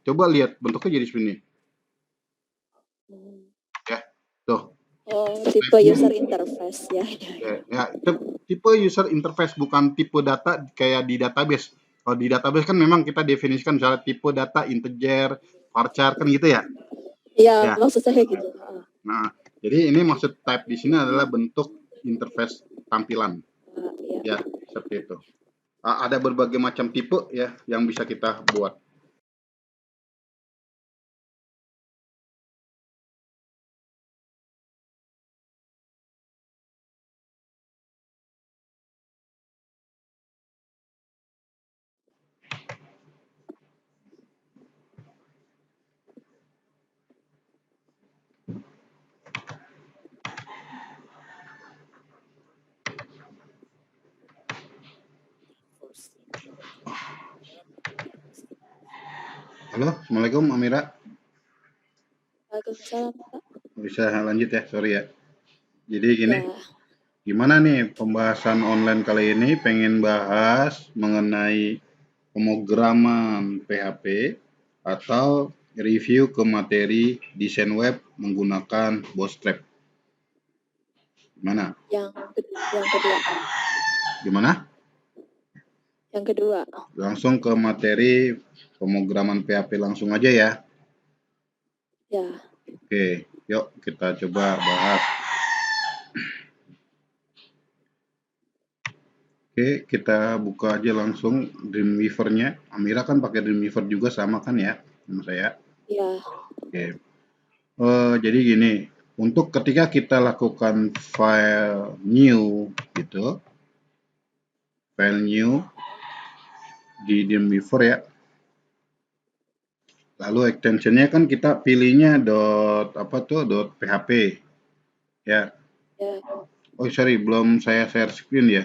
Coba lihat bentuknya jadi seperti ini. Hmm. Ya, tuh. Oh, tipe user interface ya. Ya, tipe user interface, bukan tipe data kayak di database. Kalau di database kan memang kita definisikan misalnya tipe data integer, varchar kan gitu ya. Iya, Ya. maksud saya gitu. Nah, jadi ini maksud type di sini adalah bentuk interface tampilan. Ya. Ya, seperti itu. Ada berbagai macam tipe ya yang bisa kita buat. Halo, Assalamualaikum Amira. Waalaikumsalam, Pak. Bisa lanjut ya, sorry ya. Jadi gini, Ya, gimana nih pembahasan online kali ini pengen bahas mengenai pemrograman PHP atau review ke materi desain web menggunakan Bootstrap. Gimana? yang kedua. Gimana? Yang kedua. Langsung ke materi pemrograman PHP langsung aja ya. Ya. Oke, yuk kita coba bahas. Oke, kita buka aja langsung Dreamweaver-nya. Amira kan pakai Dreamweaver juga sama kan ya sama saya. Ya. Oke. Jadi gini, untuk ketika kita lakukan file new gitu, file new di Dreamweaver ya. Lalu extensionnya kan kita pilihnya .php ya. Ya. Oh sorry, belum saya share screen ya.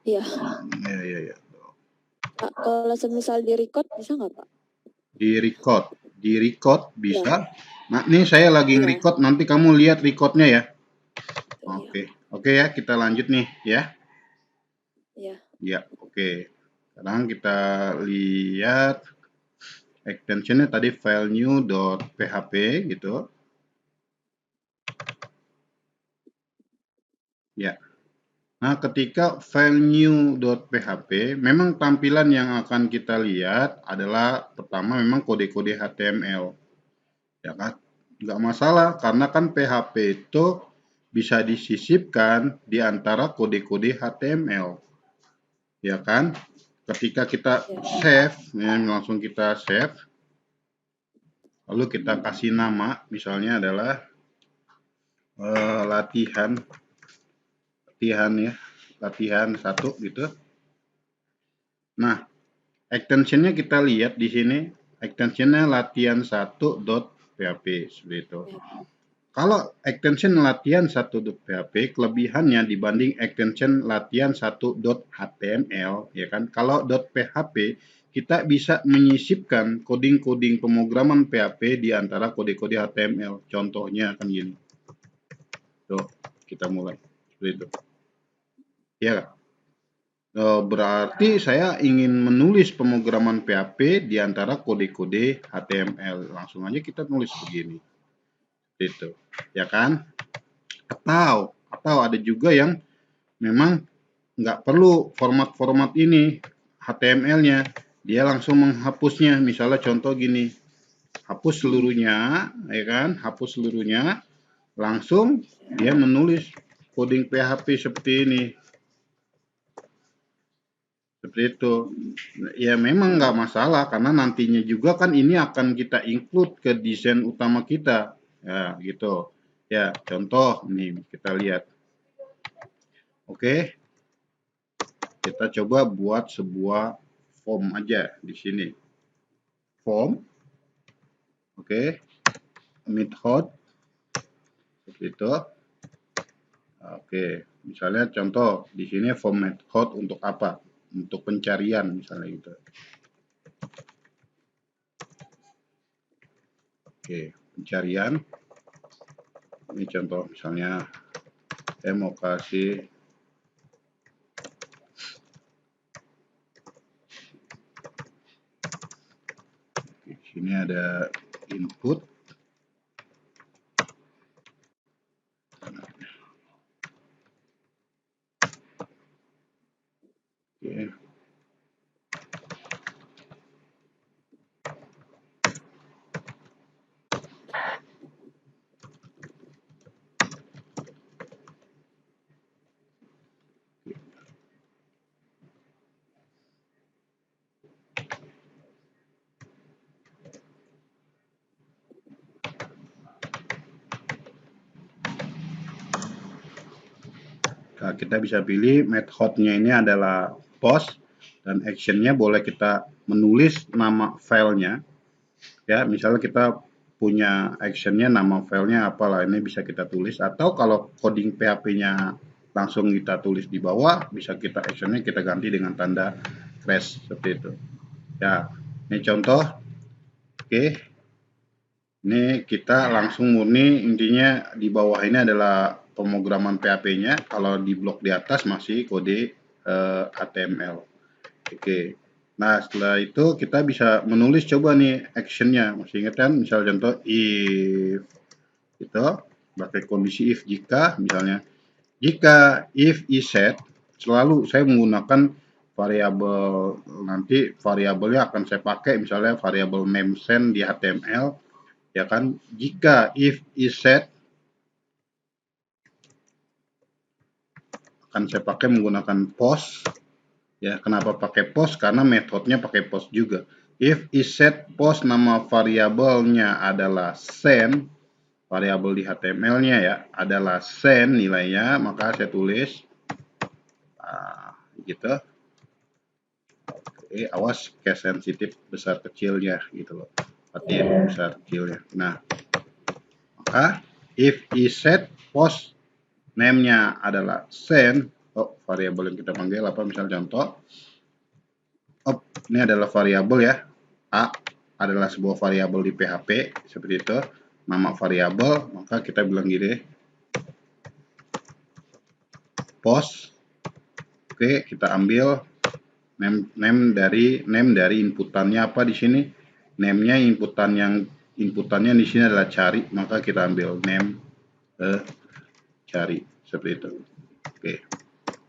Iya. Ya. Pak, kalau semisal di record bisa nggak, Pak? Di record bisa. Ya. Nah, ini saya lagi Iya. nge-record, nanti kamu lihat recordnya ya. Iya. Oke ya, kita lanjut nih ya. Iya. Ya, oke. Sekarang kita lihat extensionnya tadi file new.php gitu. Ya. Nah, ketika file new.php, memang tampilan yang akan kita lihat adalah pertama memang kode-kode HTML. Ya kan? Nggak masalah, karena kan PHP itu bisa disisipkan di antara kode-kode HTML. Ya kan? Ketika kita save, ya, langsung kita save, lalu kita kasih nama, misalnya adalah latihan ya, latihan 1 gitu. Nah, extensionnya kita lihat di sini, extensionnya latihan1.php seperti itu. Kalau extension latihan 1.php, kelebihannya dibanding extension latihan 1.html, ya kan? Kalau .php, kita bisa menyisipkan coding-coding pemrograman PHP di antara kode-kode HTML. Contohnya kan gini. Tuh, kita mulai. Seperti itu. Ya, berarti saya ingin menulis pemrograman PHP di antara kode-kode HTML. Langsung aja kita nulis begini. Itu, ya kan? Atau ada juga yang memang nggak perlu format-format ini HTML-nya, dia langsung menghapusnya. Misalnya contoh gini, hapus seluruhnya, ya kan? Hapus seluruhnya, langsung dia menulis coding PHP seperti ini. Seperti itu. Ya memang nggak masalah, karena nantinya juga kan ini akan kita include ke desain utama kita. Ya, gitu. Ya, contoh nih kita lihat. Oke. Kita coba buat sebuah form aja di sini. Form. Oke. Method. Seperti itu. Oke. Misalnya contoh di sini form method untuk apa? Untuk pencarian misalnya gitu. Oke, pencarian. Ini contoh misalnya saya mau kasih Ini ada input. Oke. Nah, kita bisa pilih methodenya ini adalah post, dan actionnya boleh kita menulis nama filenya. Ya, misalnya kita punya actionnya, nama filenya apalah, ini bisa kita tulis. Atau kalau coding PHP-nya langsung kita tulis di bawah, bisa kita actionnya kita ganti dengan tanda crash seperti itu. Ya, ini contoh. Oke. Ini kita langsung murni, intinya di bawah ini adalah pemrograman PHP-nya. Kalau di blok di atas masih kode HTML. Oke. Nah, setelah itu kita bisa menulis coba nih action-nya. Masih ingat kan? Misal contoh if itu pakai kondisi if, jika misalnya if is set, selalu saya menggunakan variabel, nanti variabelnya akan saya pakai misalnya variabel name send di HTML. Ya kan, jika if is set akan saya pakai menggunakan post. Ya, kenapa pakai post? Karena metodenya pakai post juga. If is set post, nama variabelnya adalah send, variabel di HTML-nya ya adalah send nilainya, maka saya tulis gitu. Oke, awas case sensitif besar kecilnya gitu loh, artinya besar kecilnya. Nah, maka if is set post name-nya adalah send, variabel yang kita panggil apa, misal contoh, ini adalah variabel ya, A adalah sebuah variabel di PHP seperti itu, nama variabel, maka kita bilang gini, post. Oke, kita ambil name dari inputannya apa di sini, name-nya inputannya di sini adalah cari, maka kita ambil name cari seperti itu. Oke,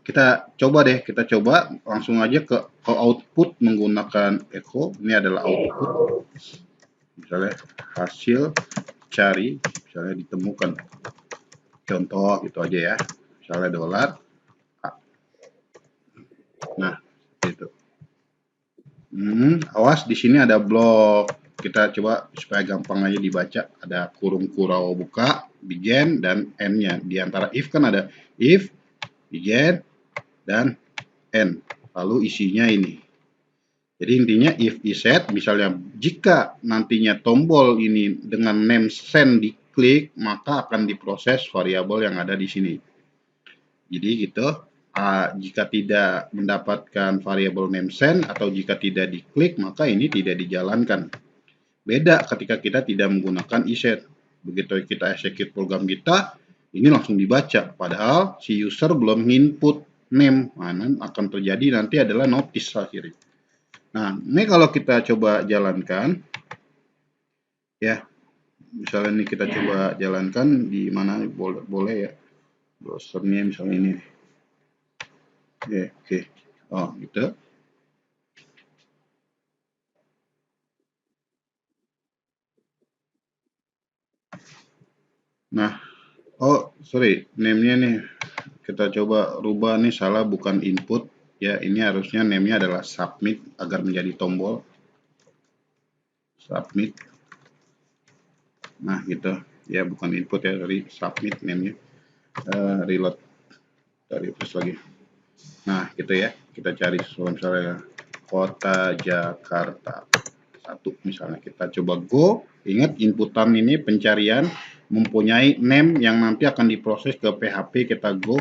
kita coba langsung aja ke output menggunakan echo. Ini adalah output, misalnya hasil cari, misalnya ditemukan, contoh gitu aja ya, misalnya $. Nah, itu. Awas di sini ada blok. Kita coba supaya gampang aja dibaca. Ada kurung kurau buka, begin, dan end-nya. Di antara if kan ada if, begin, dan end. Lalu isinya ini. Jadi intinya if is set, misalnya jika nantinya tombol ini dengan name send diklik, maka akan diproses variabel yang ada di sini. Jadi gitu. Jika tidak mendapatkan variabel name send atau jika tidak diklik, maka ini tidak dijalankan. Beda ketika kita tidak menggunakan iset. Begitu kita execute program kita, ini langsung dibaca. Padahal si user belum input name. Nah, akan terjadi nanti adalah notice akhirnya. Nah, ini kalau kita coba jalankan, ya, misalnya ini kita coba jalankan di mana boleh ya, browsernya misalnya ini. Oke. Oh, gitu. Nah, sorry, name-nya nih kita coba rubah nih, salah, bukan input ya, ini harusnya name-nya adalah submit agar menjadi tombol submit. Nah, gitu ya, bukan input ya, dari submit name-nya. Reload, dari refresh lagi. Nah, gitu ya, kita cari misalnya kota Jakarta 1 misalnya, kita coba go. Ingat, inputan ini pencarian mempunyai name yang nanti akan diproses ke PHP, kita go.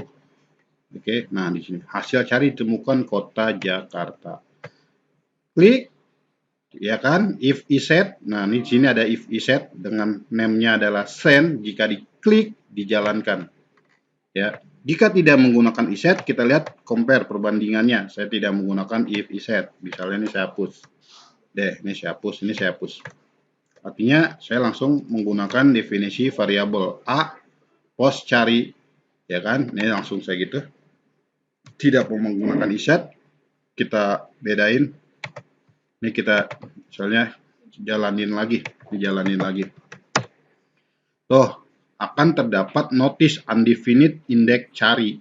Oke, nah di sini hasil cari ditemukan kota Jakarta. Klik, ya kan? If is set. Nah, di sini ada if is set dengan name-nya adalah send. Jika diklik, dijalankan. Ya, jika tidak menggunakan iset, kita lihat compare perbandingannya. Saya tidak menggunakan if iset. Misalnya ini saya hapus. Ini saya hapus, ini saya hapus. Artinya saya langsung menggunakan definisi variabel A, pos cari, ya kan? Ini langsung saya gitu. Tidak mau menggunakan iset, kita bedain. Ini kita misalnya dijalanin lagi. Tuh, akan terdapat notice undefined index cari.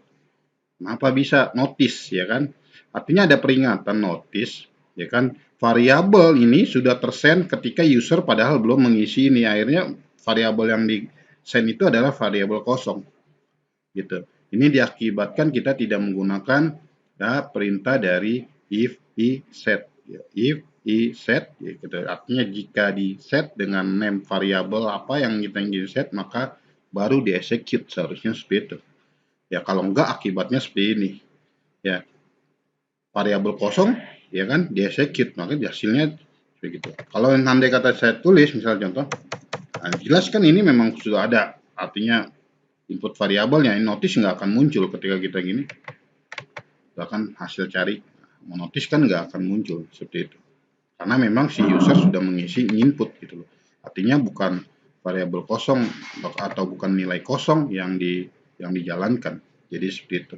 Kenapa bisa notice, ya kan? Artinya ada peringatan notice, ya kan? Variabel ini sudah tersend ketika user padahal belum mengisi ini. Akhirnya variabel yang di send itu adalah variabel kosong, gitu. Ini diakibatkan kita tidak menggunakan perintah dari if i set. If i set, ya, gitu. Artinya jika di set dengan name variabel apa yang kita ingin set, maka baru di execute, seharusnya seperti itu. Ya kalau enggak akibatnya seperti ini. Ya, variabel kosong, ya kan, di execute, maka hasilnya begitu. Kalau yang andai kata saya tulis, misalnya contoh, nah, jelas kan ini memang sudah ada, artinya input variabelnya, notice nggak akan muncul ketika kita gini, bahkan hasil cari, notice kan nggak akan muncul seperti itu, karena memang si user sudah mengisi input gitu loh. Artinya bukan variabel kosong atau bukan nilai kosong yang dijalankan. Jadi seperti itu.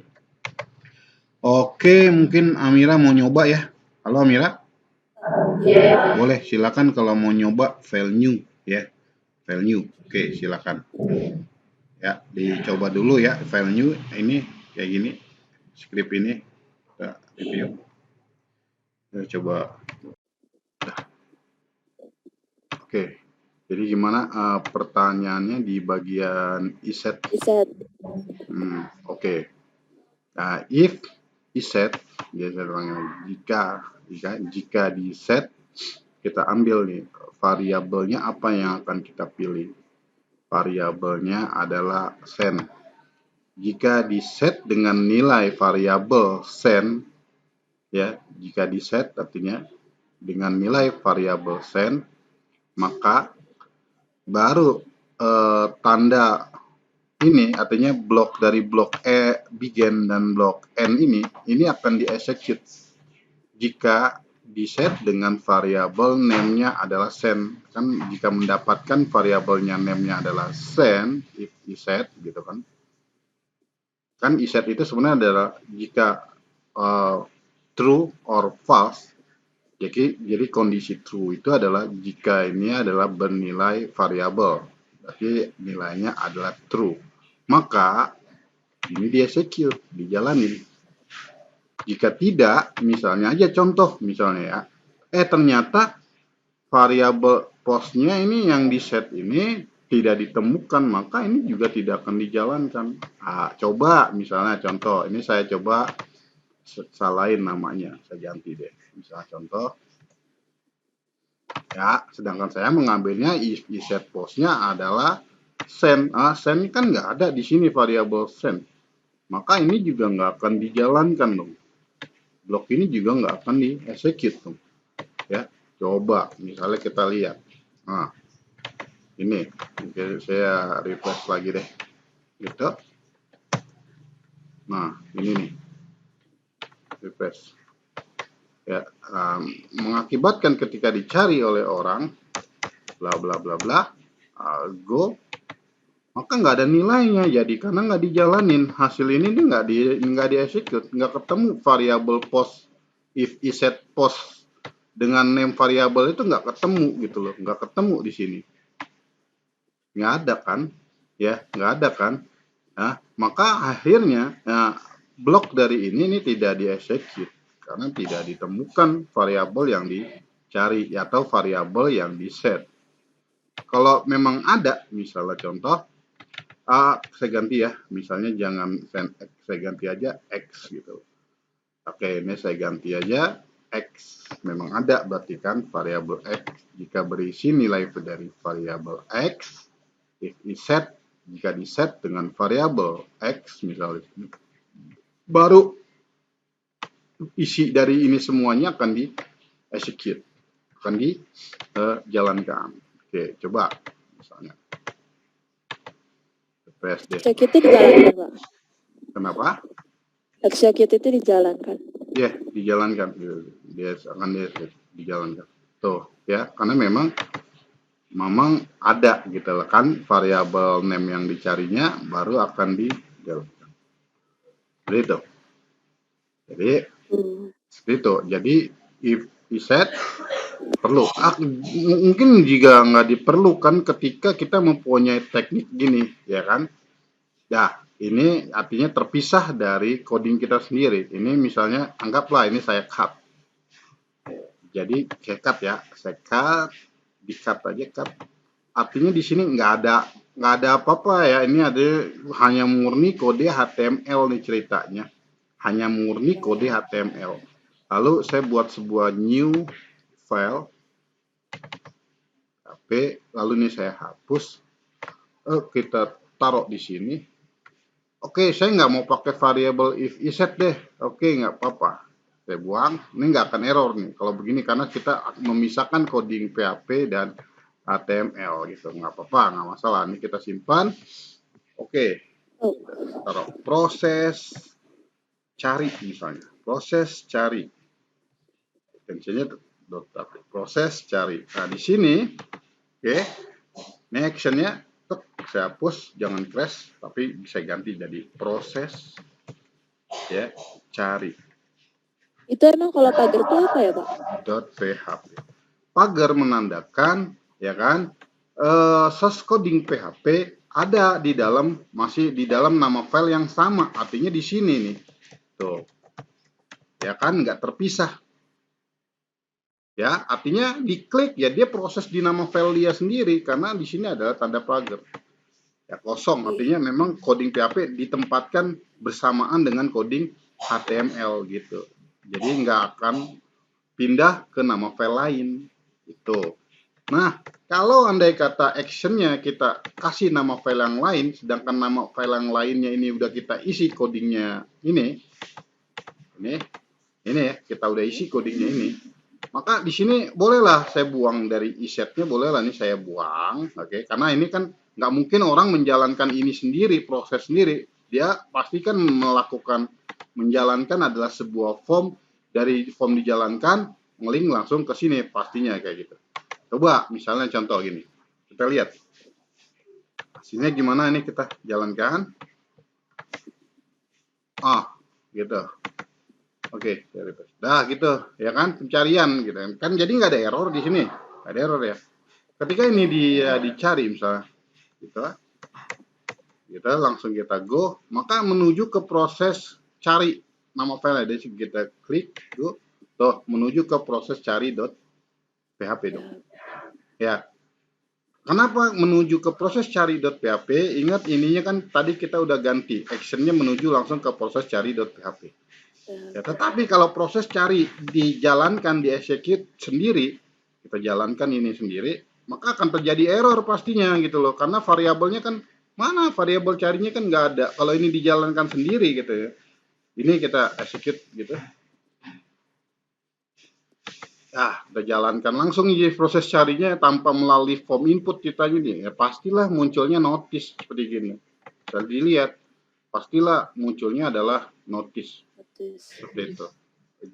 Oke, mungkin Amira mau nyoba ya. Halo Amira? Boleh, silakan kalau mau nyoba file new ya. File new. Oke, silakan. Ya, dicoba dulu ya file new ini kayak gini. Script ini kita review. Kita coba. Oke. Jadi gimana pertanyaannya di bagian iset? Iset. Oke. Nah, if iset, jika di set, kita ambil nih variabelnya apa yang akan kita pilih. Variabelnya adalah send. Jika di set dengan nilai variabel send, ya, jika di set artinya dengan nilai variabel send, maka baru tanda ini artinya blok dari blok E begin dan blok N ini akan di-execute jika di set dengan variabel name-nya adalah send. Kan jika mendapatkan variabelnya name-nya adalah send, if iset gitu kan. Kan iset itu sebenarnya adalah jika true or false. Jadi kondisi true itu adalah jika ini adalah bernilai variabel. Berarti nilainya adalah true. Maka ini di-execute, dijalanin. Jika tidak, misalnya aja contoh, misalnya ya, ternyata variabel postnya ini yang di set ini tidak ditemukan, maka ini juga tidak akan dijalankan. Coba misalnya contoh, ini saya coba salahin namanya, saya ganti deh. Misalnya contoh, ya, sedangkan saya mengambilnya set postnya adalah send. Send kan nggak ada di sini variabel send, maka ini juga nggak akan dijalankan dong. Blok ini juga nggak akan di-execute dong. Ya, coba misalnya kita lihat. Nah, ini saya refresh lagi deh. Gitu. Nah, ini nih. Refresh. Ya, mengakibatkan ketika dicari oleh orang bla bla bla bla go, maka nggak ada nilainya, jadi karena nggak dijalanin hasil ini nggak di execute, nggak ketemu variabel post if iset post dengan name variabel itu nggak ketemu gitu loh, nggak ketemu di sini, nggak ada kan, ya nggak ada kan. Nah, maka akhirnya blok dari ini tidak di execute karena tidak ditemukan variabel yang dicari atau variabel yang di set. Kalau memang ada, misalnya contoh, saya ganti ya, misalnya jangan send X, saya ganti aja X gitu. Oke, ini saya ganti aja X, memang ada berarti kan variabel X, jika berisi nilai dari variabel X, if set, jika di set dengan variabel X misalnya, baru isi dari ini semuanya akan di execute, akan dijalankan. Oke, coba misalnya PSD. Execute itu dijalankan, Pak. Kenapa? Execute itu dijalankan. Ya, dijalankan. Dia akan dijalankan. Tuh, ya, karena memang memang ada gitu loh kan variabel name yang dicarinya baru akan dijalankan. Seperti itu. Jadi seperti itu. Jadi if set perlu. Mungkin jika nggak diperlukan ketika kita mempunyai teknik gini, ya kan? Ya, ini artinya terpisah dari coding kita sendiri. Ini misalnya anggaplah ini saya cut. Jadi saya cut ya, saya cut, di cut aja cut. Artinya di sini nggak ada apa-apa ya. Ini ada hanya murni kode HTML nih ceritanya. Hanya murni kode HTML. Lalu saya buat sebuah new file HP, lalu ini saya hapus. Kita taruh di sini. Oke, saya nggak mau pakai variabel if iset deh. Oke, nggak apa-apa. Saya buang. Ini nggak akan error nih. Kalau begini karena kita memisahkan coding PHP dan HTML gitu. Nggak apa-apa, nggak masalah. Ini kita simpan. Oke, taruh proses cari misalnya. Proses cari. Tensinya proses cari. Nah, di sini, oke, ini actionnya saya hapus, jangan crash, tapi bisa ganti jadi proses ya cari. Itu emang kalau pagar itu apa ya Pak? .php. Pagar menandakan ya kan source coding PHP ada di dalam masih di dalam nama file yang sama, artinya di sini nih tuh ya kan nggak terpisah ya, artinya diklik ya dia proses di nama file dia sendiri karena di sini adalah tanda pagar. Ya kosong, artinya memang coding PHP ditempatkan bersamaan dengan coding HTML gitu. Jadi nggak akan pindah ke nama file lain itu. Nah, kalau andai kata actionnya kita kasih nama file yang lain, sedangkan nama file yang lainnya ini udah kita isi codingnya ini ya kita udah isi codingnya ini. Maka di sini bolehlah saya buang dari isetnya, bolehlah nih saya buang, oke? Karena ini kan nggak mungkin orang menjalankan ini sendiri, proses sendiri. Dia pasti kan menjalankan adalah sebuah form, dari form dijalankan, ngelink langsung ke sini, pastinya kayak gitu. Coba misalnya contoh gini, kita lihat. Hasilnya gimana ini kita jalankan. Gitu. Oke, nah gitu ya kan pencarian gitu kan, jadi nggak ada error di sini, nggak ada error ya. Ketika ini dicari misalnya, kita langsung kita go, maka menuju ke proses cari nama file. Jadi kita klik go, tuh menuju ke proses cari .php dong. Ya, kenapa menuju ke proses cari .php? Ingat ininya kan tadi kita udah ganti actionnya menuju langsung ke proses cari .php. Ya, tetapi kalau proses cari dijalankan, di-execute sendiri, kita jalankan ini sendiri, maka akan terjadi error pastinya gitu loh. Karena variabelnya kan, mana variabel carinya kan nggak ada. Kalau ini dijalankan sendiri gitu ya. Ini kita execute gitu. Kita jalankan langsung ya proses carinya tanpa melalui form input kita ini. Ya pastilah munculnya notice seperti gini. Bisa dilihat, pastilah munculnya adalah notice. Seperti itu.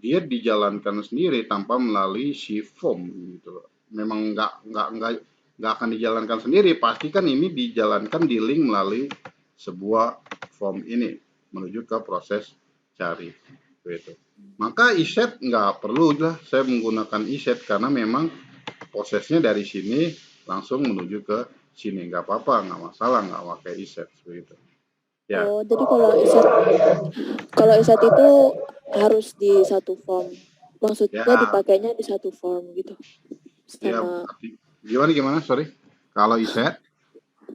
Dia dijalankan sendiri tanpa melalui si form gitu. Memang nggak akan dijalankan sendiri, pastikan ini dijalankan di link melalui sebuah form ini menuju ke proses cari gitu. Maka iset nggak perlu lah saya menggunakan iset karena memang prosesnya dari sini langsung menuju ke sini, nggak apa-apa, nggak masalah nggak pakai iset seperti itu. Ya. Jadi kalau iset itu harus di satu form. Maksudnya Ya. dipakainya di satu form gitu. Sama. Ya, gimana? Sorry. Kalau iset?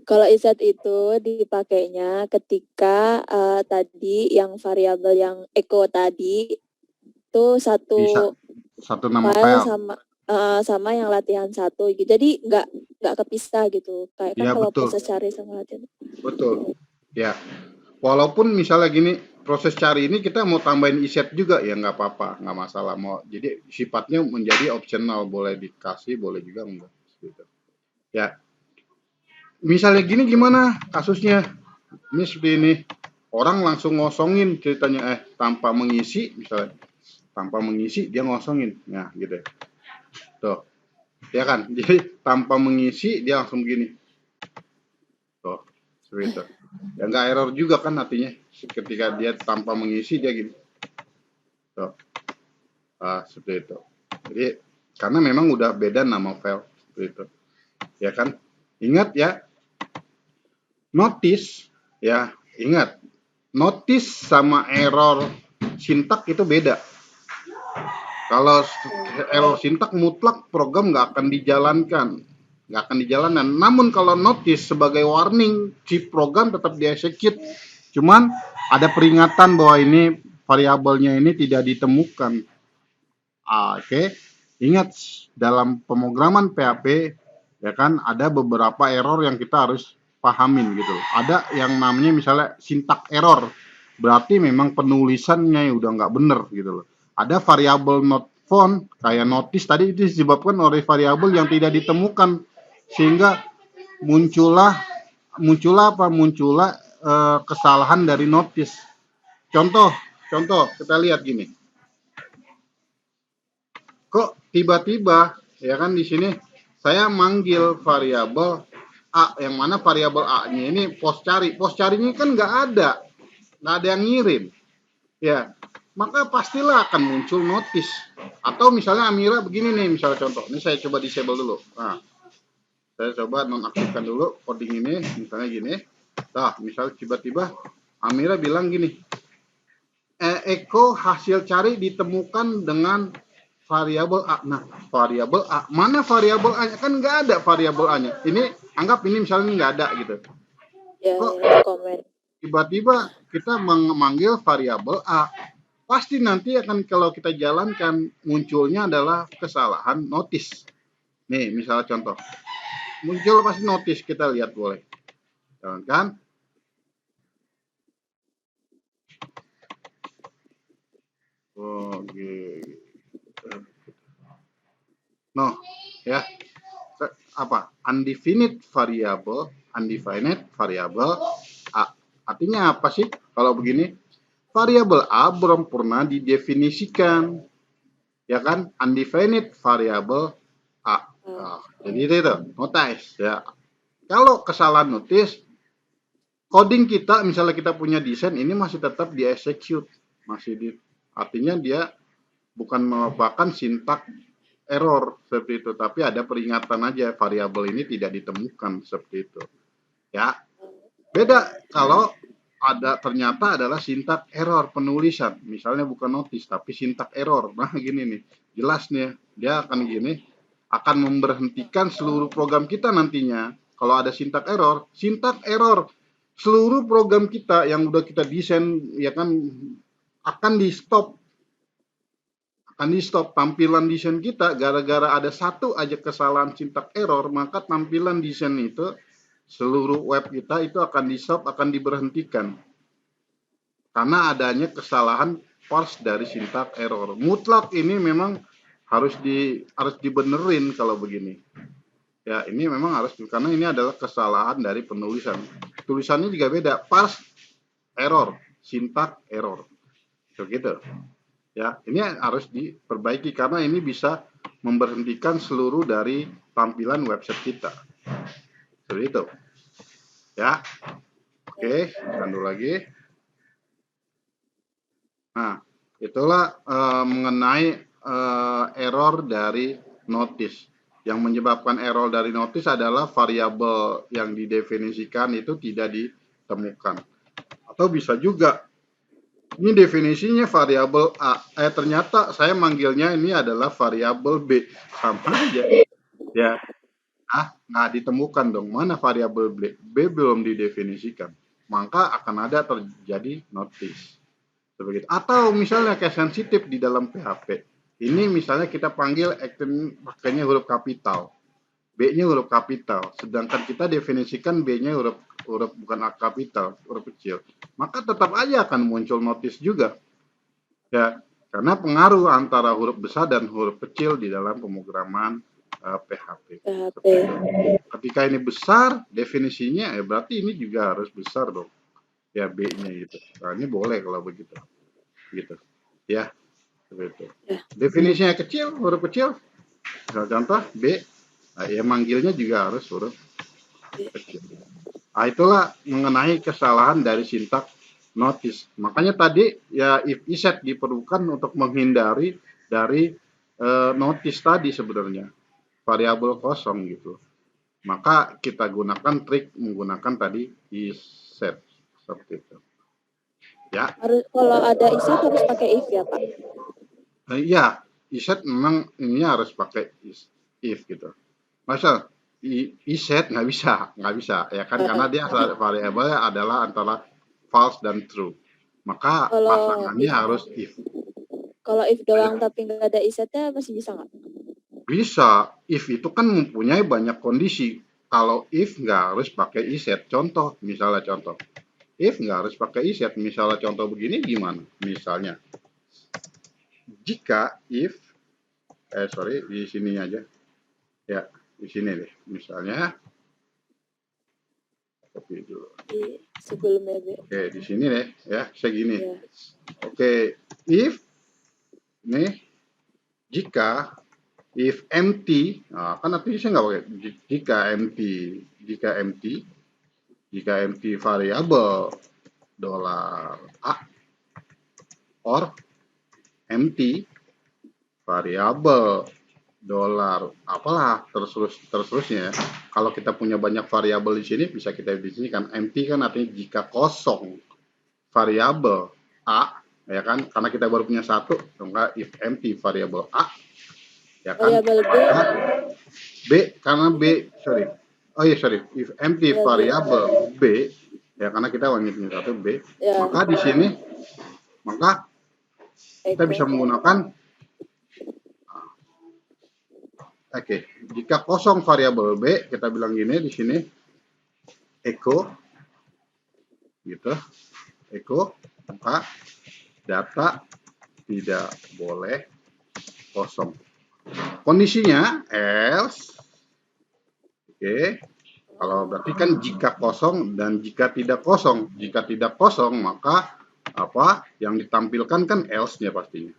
Kalau iset itu dipakainya ketika tadi yang variabel yang echo tadi itu satu nama file file sama yang latihan satu gitu. Jadi nggak kepisah gitu. Kayak kan ya, kalau betul. proses cari sama latihan. Betul. Ya. Walaupun misalnya gini, proses cari ini kita mau tambahin iset juga ya nggak apa-apa, nggak masalah. Jadi sifatnya menjadi optional, boleh dikasih, boleh juga enggak. Gitu. Ya. Misalnya gini gimana kasusnya? Ini seperti ini. Orang langsung ngosongin ceritanya tanpa mengisi misalnya. Tanpa mengisi dia ngosongin. Nah, gitu. Tuh. ya kan? Jadi tanpa mengisi dia langsung begini. Tuh, seperti itu. Ya nggak error juga kan artinya ketika dia tanpa mengisi dia gini. Tuh. Seperti itu. Jadi karena memang udah beda nama file seperti itu. Ya kan? Ingat ya, notice ya, ingat. Notice sama error sintak itu beda. Kalau error sintak mutlak program nggak akan dijalankan. Namun kalau notice sebagai warning, si program tetap di-execute. Cuman ada peringatan bahwa ini variabelnya ini tidak ditemukan. Oke. Ingat dalam pemrograman PHP ya kan ada beberapa error yang kita harus pahamin gitu. Ada yang namanya misalnya sintak error. Berarti memang penulisannya udah nggak bener gitu loh. Ada variabel not found kayak notice tadi itu disebabkan oleh variabel yang tidak ditemukan sehingga muncullah kesalahan dari notice. Contoh kita lihat gini. Kok tiba-tiba ya kan di sini saya manggil variabel A, yang mana variabel A-nya ini pos carinya kan nggak ada yang ngirim ya, maka pastilah akan muncul notice. Atau misalnya Amira begini nih, misalnya contoh ini saya coba disable dulu. Nah, saya coba nonaktifkan dulu coding ini, misalnya gini. Nah, misalnya tiba-tiba Amira bilang gini, echo hasil cari ditemukan dengan variabel A. Nah, variabel A. Mana variabel A-nya? Kan nggak ada variabel A-nya. Ini, anggap ini misalnya nggak ada gitu. Ya, Kok komen. tiba-tiba kita memanggil variabel A? Pasti nanti akan kalau kita jalankan, munculnya adalah kesalahan notice. Nih, misalnya contoh. Muncul pasti notice, kita lihat boleh. Kan? Oke. No, ya. Apa? Undefined variable A. Artinya apa sih kalau begini? Variabel A belum pernah didefinisikan. Ya kan? Undefined variable A. Jadi itu notice ya. Kalau kesalahan notice, coding kita misalnya kita punya desain ini masih tetap di execute, artinya dia bukan merupakan sintak error seperti itu, tapi ada peringatan aja variabel ini tidak ditemukan seperti itu. Ya, beda kalau ternyata adalah sintak error penulisan, misalnya bukan notice tapi sintak error. Nah gini nih, jelas nih dia akan gini, akan memberhentikan seluruh program kita nantinya. Kalau ada sintak error seluruh program kita yang udah kita desain ya kan akan di stop tampilan desain kita gara-gara ada satu aja kesalahan sintak error, maka tampilan desain itu seluruh web kita itu akan di stop, akan diberhentikan karena adanya kesalahan parse dari sintak error. Mutlak ini memang harus dibenerin kalau begini. Ya, ini memang harus, karena ini adalah kesalahan dari penulisan. Tulisannya juga beda, parse error, sintak error. Begitu. Ya, ini harus diperbaiki karena ini bisa memberhentikan seluruh dari tampilan website kita. Seperti itu. Ya. Oke, lanjut lagi. Nah, itulah mengenai error dari notice. Yang menyebabkan error dari notice adalah variabel yang didefinisikan itu tidak ditemukan. Atau bisa juga ini definisinya variabel A. Ternyata saya manggilnya ini adalah variabel B. Sama aja. Ya. Nggak ditemukan dong. Mana variabel B? B belum didefinisikan. Maka akan ada terjadi notice. Seperti itu. Atau misalnya kayak sensitif di dalam PHP. Ini misalnya kita panggil action pakainya huruf kapital. B-nya huruf kapital, sedangkan kita definisikan B-nya huruf bukan kapital, huruf kecil. Maka tetap aja akan muncul notice juga. Ya, karena pengaruh antara huruf besar dan huruf kecil di dalam pemrograman PHP. Ketika ini besar, definisinya berarti ini juga harus besar dong. Ya B-nya gitu. Nah, ini boleh kalau begitu. Gitu. Ya. Seperti itu. Definisinya kecil, huruf kecil. Contoh B Nah, ya manggilnya juga harus huruf Iya. kecil. Nah, itulah mengenai kesalahan dari sintak notice. Makanya tadi ya if iset diperlukan untuk menghindari dari notice tadi sebenarnya variabel kosong gitu. Maka kita gunakan trik menggunakan tadi iset seperti itu. Ya, Harus kalau ada iset harus pakai if ya, Pak? iya, iset memang ini harus pakai if gitu. Masa iset nggak bisa ya kan karena dia variabelnya adalah antara false dan true. Maka Kalau pasangannya harus if. if doang tapi nggak ada isetnya masih bisa nggak? Bisa, if itu kan mempunyai banyak kondisi. Kalau if nggak harus pakai iset. Contoh, misalnya contoh. If nggak harus pakai iset. Misalnya contoh begini gimana? Misalnya, jika if, di sini aja. Ya, di sini deh. Misalnya, copy dulu. Sebelumnya B. Oke, di sini deh. Ya, segini. Ya. Oke, if, nih, jika, if empty, nah, kan artinya saya nggak pakai. Jika empty variable dollar $a or empty variable dollar apalah terusnya. Kalau kita punya banyak variabel di sini bisa kita definisikan empty kan artinya jika kosong variabel a ya kan karena kita baru punya satu enggak if empty variabel a ya kan Variabel B. B karena B sorry if empty Ya, variabel B ya karena kita hanya punya satu B ya. maka di sini maka kita bisa menggunakan jika kosong variabel B kita bilang gini di sini echo gitu maka data tidak boleh kosong kondisinya else kalau berarti kan jika kosong dan jika tidak kosong maka apa yang ditampilkan kan else-nya pastinya.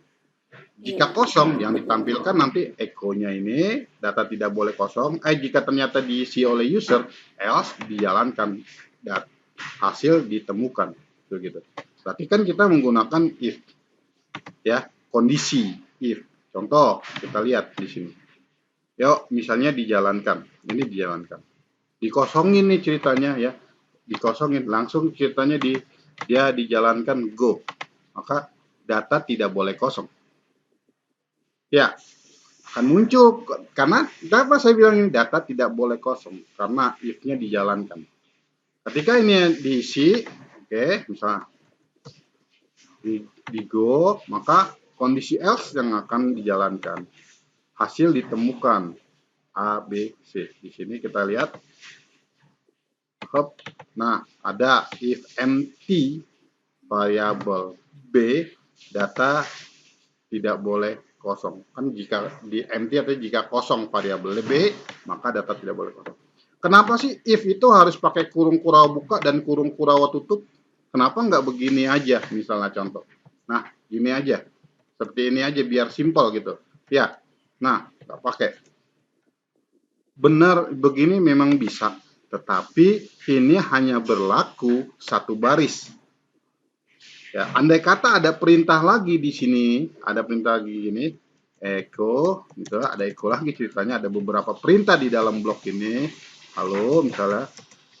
Jika kosong yang ditampilkan nanti echo-nya ini data tidak boleh kosong. Jika ternyata diisi oleh user else dijalankan dan hasil ditemukan begitu. Berarti kan kita menggunakan if ya kondisi if. Contoh kita lihat di sini. Yuk misalnya dijalankan. Ini dijalankan. Dikosongin nih ceritanya ya. Dikosongin langsung ceritanya dia dijalankan go. Maka data tidak boleh kosong. Ya, akan muncul karena kenapa saya bilang ini data tidak boleh kosong karena if-nya dijalankan. Ketika ini diisi, misalnya di go, maka kondisi else yang akan dijalankan. Hasil ditemukan A, B, C. Di sini kita lihat. Nah, ada if empty variable B, data tidak boleh kosong. Kan jika di empty atau jika kosong variabel B, maka data tidak boleh kosong. Kenapa sih if itu harus pakai kurung kurawa buka dan kurung kurawa tutup? Kenapa nggak begini aja misalnya contoh? Nah, gini aja. Seperti ini aja biar simpel gitu. Ya, nah, nggak pakai. Benar, begini memang bisa. Tetapi ini hanya berlaku satu baris. Ya, andai kata ada perintah lagi di sini, ada perintah lagi gini, echo, gitu, ada echo lagi ceritanya, ada beberapa perintah di dalam blok ini. Halo, misalnya,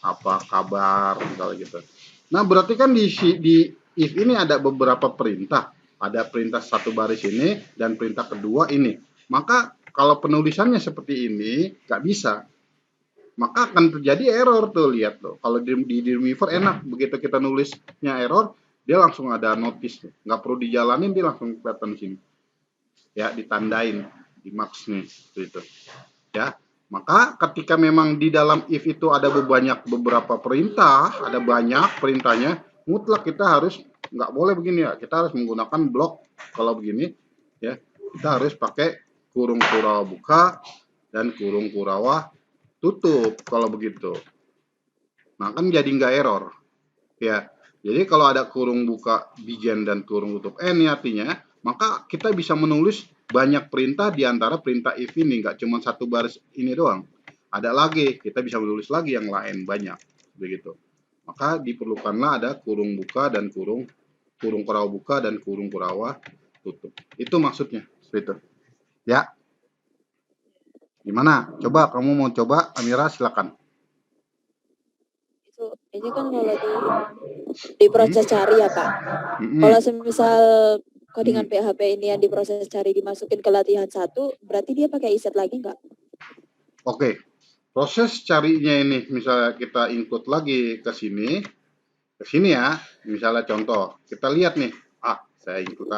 apa kabar, misalnya gitu. Nah, berarti kan di if ini ada beberapa perintah. Ada perintah satu baris ini dan perintah kedua ini. Maka kalau penulisannya seperti ini, nggak bisa. Maka akan terjadi error tuh, lihat tuh. Kalau di Dreamweaver enak, begitu kita nulisnya error, dia langsung ada notice tuh. Nggak perlu dijalanin, dia langsung kelihatan di sini. Ya, ditandain di marks nih, gitu. Ya, maka ketika memang di dalam if itu ada beberapa perintah, ada banyak perintahnya, mutlak kita harus nggak boleh begini ya. Kita harus menggunakan blok kalau begini, ya. Kita harus pakai kurung kurawa buka dan kurung kurawa tutup kalau begitu. Nah, kan jadi nggak error. Ya, jadi kalau ada kurung buka begin dan kurung tutup ini artinya, maka kita bisa menulis banyak perintah di antara perintah if ini, nggak cuma satu baris ini doang. Ada lagi, kita bisa menulis lagi yang lain banyak, begitu. Maka diperlukanlah ada kurung buka dan kurung kurawa buka dan kurung kurawa tutup. Itu maksudnya, seperti itu. Ya. Gimana? Coba kamu mau coba, Amira silakan. Itu ini kan kalau di proses cari ya Pak. Kalau semisal codingan PHP ini yang diproses cari dimasukin ke latihan 1, berarti dia pakai iset lagi nggak? Oke. Proses carinya ini misalnya kita include lagi ke sini ya. Misalnya contoh, kita lihat nih. Saya include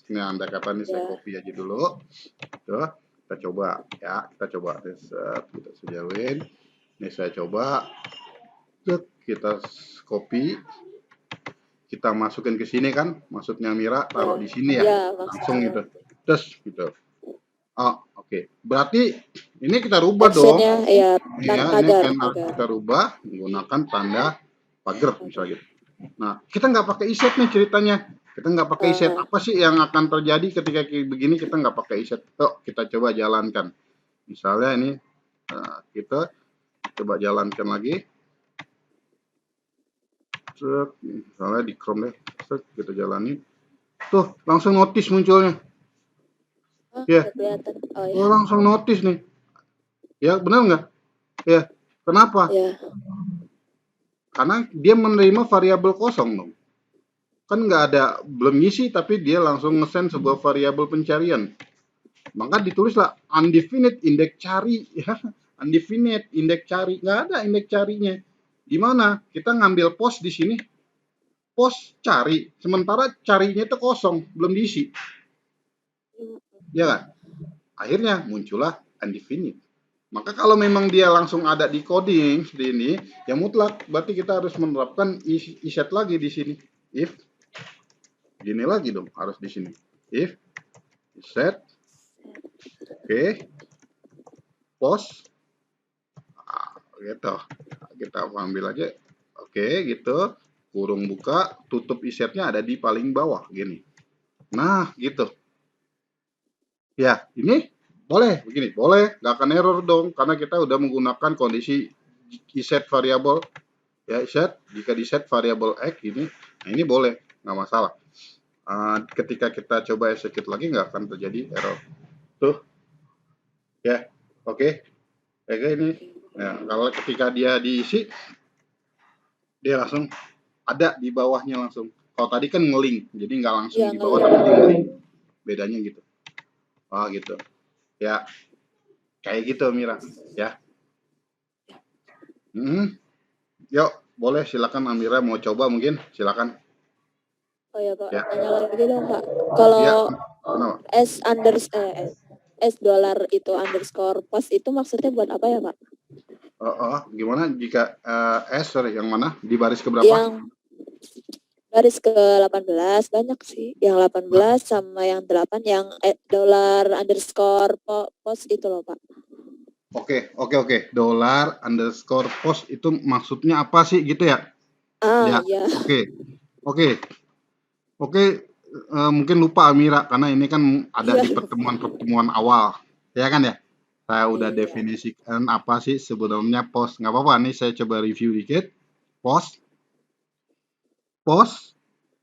ini anda kata nih saya copy aja dulu. Tuh, kita coba ya, kita coba kita sejauhin. Ini saya coba. Kita copy, kita masukin ke sini kan, maksudnya Mira taruh di sini ya, langsung gitu, terus gitu. Oke. Berarti ini kita rubah dong. Ya, ini kita rubah menggunakan tanda pagar misalnya gitu. Nah, kita nggak pakai iset nih ceritanya. Kita nggak pakai iset. Apa sih yang akan terjadi ketika begini kita nggak pakai iset? Kita coba jalankan. Misalnya ini kita coba jalankan lagi. Misalnya di Chrome deh, kita jalani. Tuh, langsung notice munculnya. Ya. Langsung notice nih. Ya, benar nggak? Ya. Kenapa? Karena dia menerima variabel kosong dong. Kan nggak ada, belum ngisi, tapi dia langsung nge-send sebuah variabel pencarian. Maka ditulislah undefinite indeks cari. Ya. Undefinite indeks cari. Nggak ada indeks carinya. Gimana? Kita ngambil post di sini. Post cari. Sementara carinya itu kosong. Belum diisi. Ya kan? Akhirnya muncullah undefinite. Maka kalau memang dia langsung ada di coding seperti ini, ya mutlak berarti kita harus menerapkan iset lagi di sini. If gini lagi dong, harus di sini. If iset, oke, post, gitu. Kita ambil aja, oke, gitu. Kurung buka, tutup isetnya ada di paling bawah, gini. Nah, gitu. Ya, ini boleh begini, boleh, nggak akan error dong, karena kita udah menggunakan kondisi iset variabel, ya iset, jika di set variabel x ini, nah ini boleh, nggak masalah. Ketika kita coba execute lagi nggak akan terjadi error. Tuh, ya, oke, ini, ya, kalau ketika dia diisi, dia langsung ada di bawahnya langsung. Kalau tadi kan ngeling, jadi nggak langsung di bawah, tapi dia ngeling, bedanya gitu. Gitu. Ya, kayak gitu Mira, ya. Yuk, boleh silakan Amira mau coba mungkin, silakan. Oh ya Pak, tanya lagi dong Pak. Kalau S dolar itu underscore post itu maksudnya buat apa ya Pak? Gimana jika sorry, yang mana? Di baris keberapa? Yang baris ke-18 banyak sih. Yang 18 sama yang 8 yang dollar underscore post itu loh Pak. Oke. Dollar underscore post itu maksudnya apa sih gitu ya? Ya. Oke. Mungkin lupa Amira karena ini kan ada di pertemuan awal, ya kan ya? Saya udah definisikan apa sih sebenarnya post. Nggak apa-apa nih, saya coba review dikit. Post,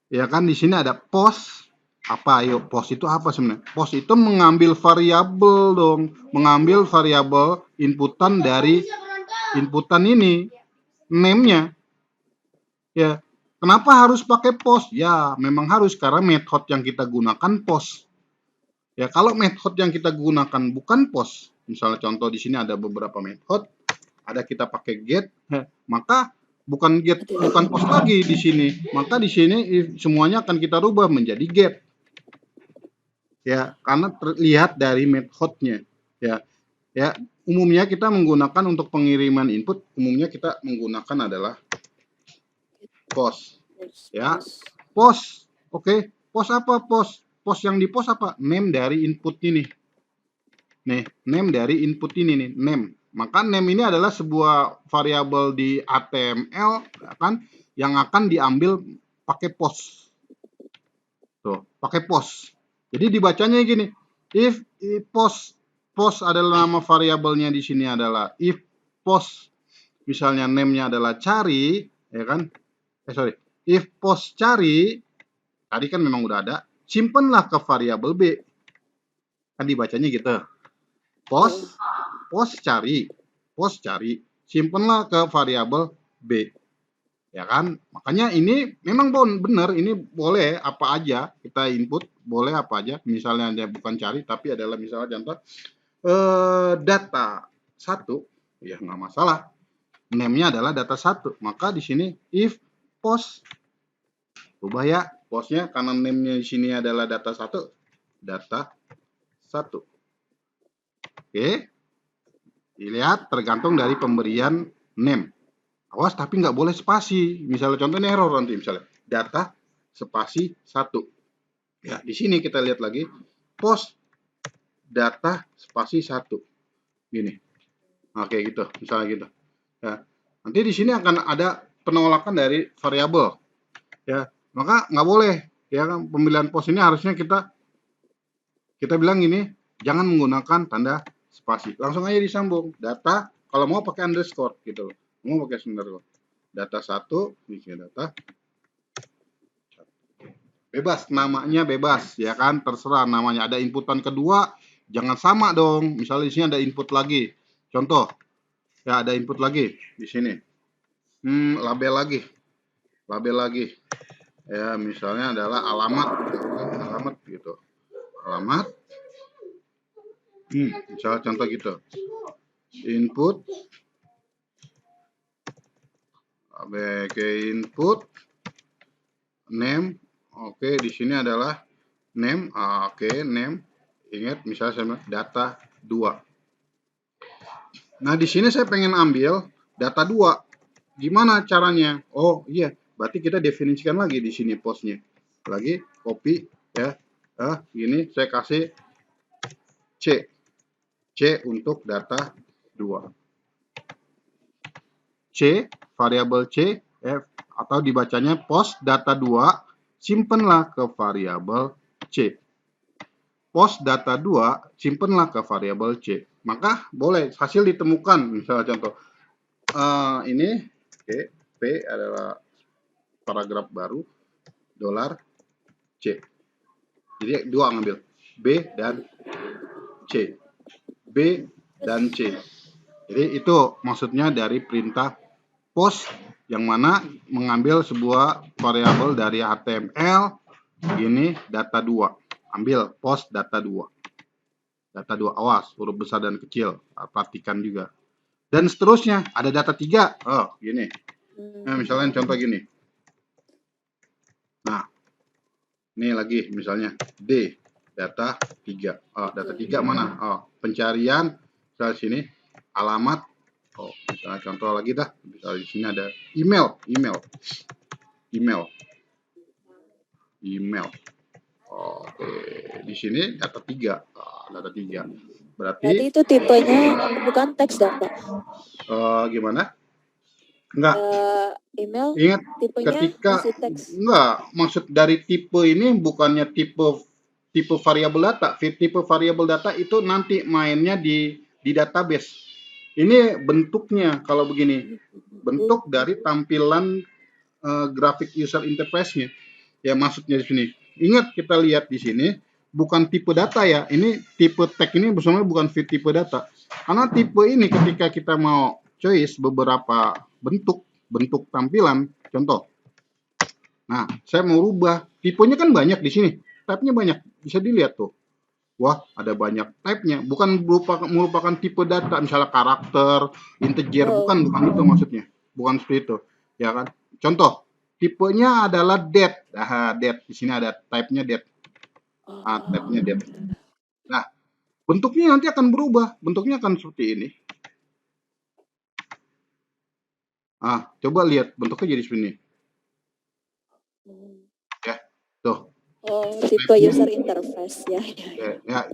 ya kan di sini ada post. Apa? Ayo, post itu apa sebenarnya? Post itu mengambil variabel dong, mengambil variabel inputan dari inputan ini, name-nya. Ya, kenapa harus pakai post? Ya, memang harus karena method yang kita gunakan post. Ya, kalau method yang kita gunakan bukan post, misalnya contoh di sini ada beberapa method, ada kita pakai get, maka bukan post lagi di sini. Maka di sini semuanya akan kita rubah menjadi get. Ya, karena terlihat dari methodnya. Ya, umumnya kita menggunakan untuk pengiriman input, umumnya kita menggunakan adalah post. Ya, post. Oke, post apa post? Post yang di post apa? Name dari input ini. Nih, name dari input ini nih, name. Maka name ini adalah sebuah variabel di HTML kan yang akan diambil pakai post. Tuh, pakai post. Jadi dibacanya gini, if post adalah nama variabelnya di sini adalah if post, misalnya name-nya adalah cari, ya kan? If post cari, tadi kan memang udah ada, simpenlah ke variabel B. Kan dibacanya gitu. Post cari, simpenlah ke variabel B. Ya kan? Makanya ini memang benar, ini boleh apa aja kita input, boleh apa aja. Misalnya dia bukan cari, tapi adalah misalnya contoh data 1, ya nggak masalah. Name-nya adalah data 1. Maka di sini if post, ubah ya postnya karena name-nya di sini adalah data 1, data 1. Oke. Dilihat tergantung dari pemberian name. Awas tapi nggak boleh spasi. Misalnya contohnya error nanti misalnya data spasi 1. Ya, di sini kita lihat lagi post data spasi 1. Gini. Oke gitu, misalnya gitu. Ya. Nanti di sini akan ada penolakan dari variabel. Ya, maka nggak boleh ya kan, pemilihan post ini harusnya kita bilang ini jangan menggunakan tanda spasi. Langsung aja disambung. Data kalau mau pakai underscore gitu loh. Mau pakai underscore. Data 1, ini data. Bebas, namanya bebas ya kan, terserah namanya. Ada inputan kedua, jangan sama dong. Misalnya di sini ada input lagi. Contoh. Ya, ada input lagi di sini. Label lagi. Ya, misalnya adalah alamat gitu. Alamat. Misalnya contoh gitu. Input input name. Oke, di sini adalah name. Oke, name. Ingat misalnya saya data 2. Nah, di sini saya pengen ambil data 2. Gimana caranya? Oh, iya. Berarti kita definisikan lagi di sini postnya. Lagi copy ya. Gini saya kasih C. C untuk data 2. C, variabel C, atau dibacanya post data 2, simpenlah ke variabel C. Post data 2, simpenlah ke variabel C. Maka boleh hasil ditemukan. Misalnya contoh, ini P adalah paragraf baru, $C. Jadi dua ngambil, B dan C. B dan C. Jadi itu maksudnya dari perintah post yang mana mengambil sebuah variabel dari HTML ini data 2. Ambil post data 2. Data 2, awas huruf besar dan kecil, perhatikan juga. Dan seterusnya ada data 3. Oh, gini. Nah, misalnya contoh gini. Nah, ini lagi misalnya D data 3. Oh, data 3 mana? Oh, pencarian misalnya sini alamat. Oh, misalnya contoh lagi dah. Misalnya di sini ada email. Oke, di sini data 3. Data 3. Berarti itu tipenya bukan teks dong, Pak? Gimana? Enggak. Email ingat tipenya ketika masih teks. Enggak, maksud dari tipe ini bukannya tipe variabel data. Tipe variabel data itu nanti mainnya di database. Ini bentuknya kalau begini, bentuk dari tampilan grafik user interface-nya. Ya maksudnya di sini. Ingat kita lihat di sini bukan tipe data ya. Ini tipe tag ini sebenarnya bukan tipe data. Karena tipe ini ketika kita mau choice beberapa bentuk tampilan, contoh. Nah, saya mau rubah. Tipenya kan banyak di sini. Type-nya banyak. Bisa dilihat tuh. Wah, ada banyak type-nya. Bukan merupakan tipe data, misalnya karakter, integer, bukan itu maksudnya. Bukan seperti itu. Ya kan? Contoh, tipenya adalah date. Date. Di sini ada type-nya date. Type-nya date. Nah, bentuknya nanti akan berubah. Bentuknya akan seperti ini. Coba lihat bentuknya jadi seperti ini. Ya, tuh. Tipe user interface ya. Ya,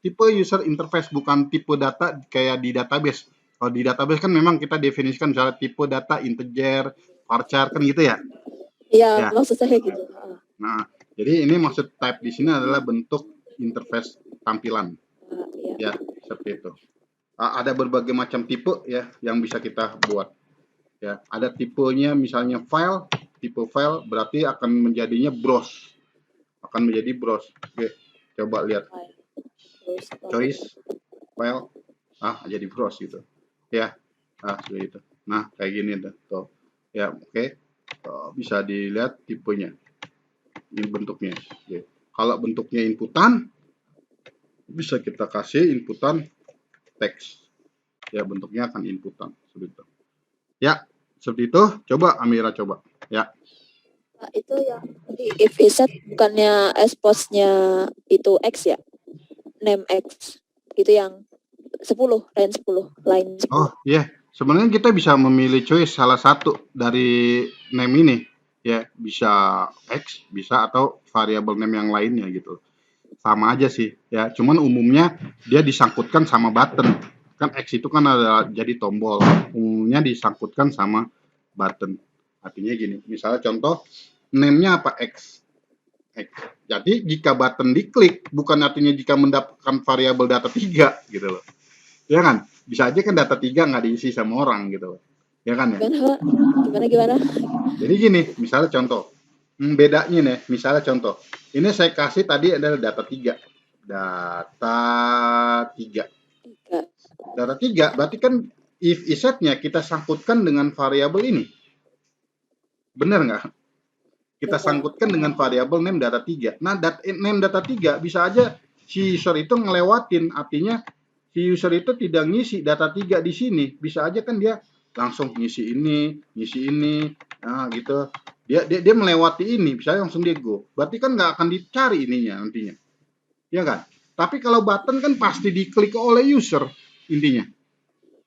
tipe user interface bukan tipe data kayak di database. Kalau di database kan memang kita definisikan misalnya tipe data integer, varchar kan gitu ya. Iya, maksud saya gitu. Nah, jadi ini maksud type di sini adalah bentuk interface tampilan. Ya. Ya, seperti itu. Ada berbagai macam tipe ya yang bisa kita buat. Ya, ada tipenya misalnya file, tipe file berarti akan menjadinya browse. Akan menjadi browse. Oke, coba lihat. Choice file jadi browse gitu. Ya. Seperti itu. Nah, kayak gini tuh. Ya, oke. Bisa dilihat tipenya. Ini bentuknya. Oke. Kalau bentuknya inputan, bisa kita kasih inputan teks. Ya, bentuknya akan inputan seperti itu. Ya, seperti itu. Coba Amira coba. Ya. Nah, itu yang di if is set bukannya expose-nya itu X ya? Name X. Itu yang 10, line 10. Oh, iya. Sebenarnya kita bisa memilih choice salah satu dari name ini. Ya, bisa X, bisa atau variabel name yang lainnya gitu. Sama aja sih, ya. Cuman umumnya dia disangkutkan sama button. Kan X itu kan ada jadi tombol. Umumnya disangkutkan sama button. Artinya gini, misalnya contoh name-nya apa X. X. Jadi jika button diklik bukan artinya jika mendapatkan variabel data 3 gitu loh. Ya kan? Bisa aja kan data 3 nggak diisi sama orang gitu loh. Ya kan ya? Gimana? Jadi gini, misalnya contoh. Bedanya nih, misalnya contoh. Ini saya kasih tadi adalah data 3. Data 3. Data 3 berarti kan if is-nya kita sangkutkan dengan variabel ini. Benar nggak? Kita sangkutkan dengan variabel name data 3. Nah, name data 3 bisa aja si user itu ngelewatin, artinya si user itu tidak ngisi data 3 di sini. Bisa aja kan dia langsung ngisi ini, nah gitu. Dia melewati ini, bisa langsung dia go. Berarti kan nggak akan dicari ininya nantinya. Ya kan? Tapi kalau button kan pasti diklik oleh user intinya.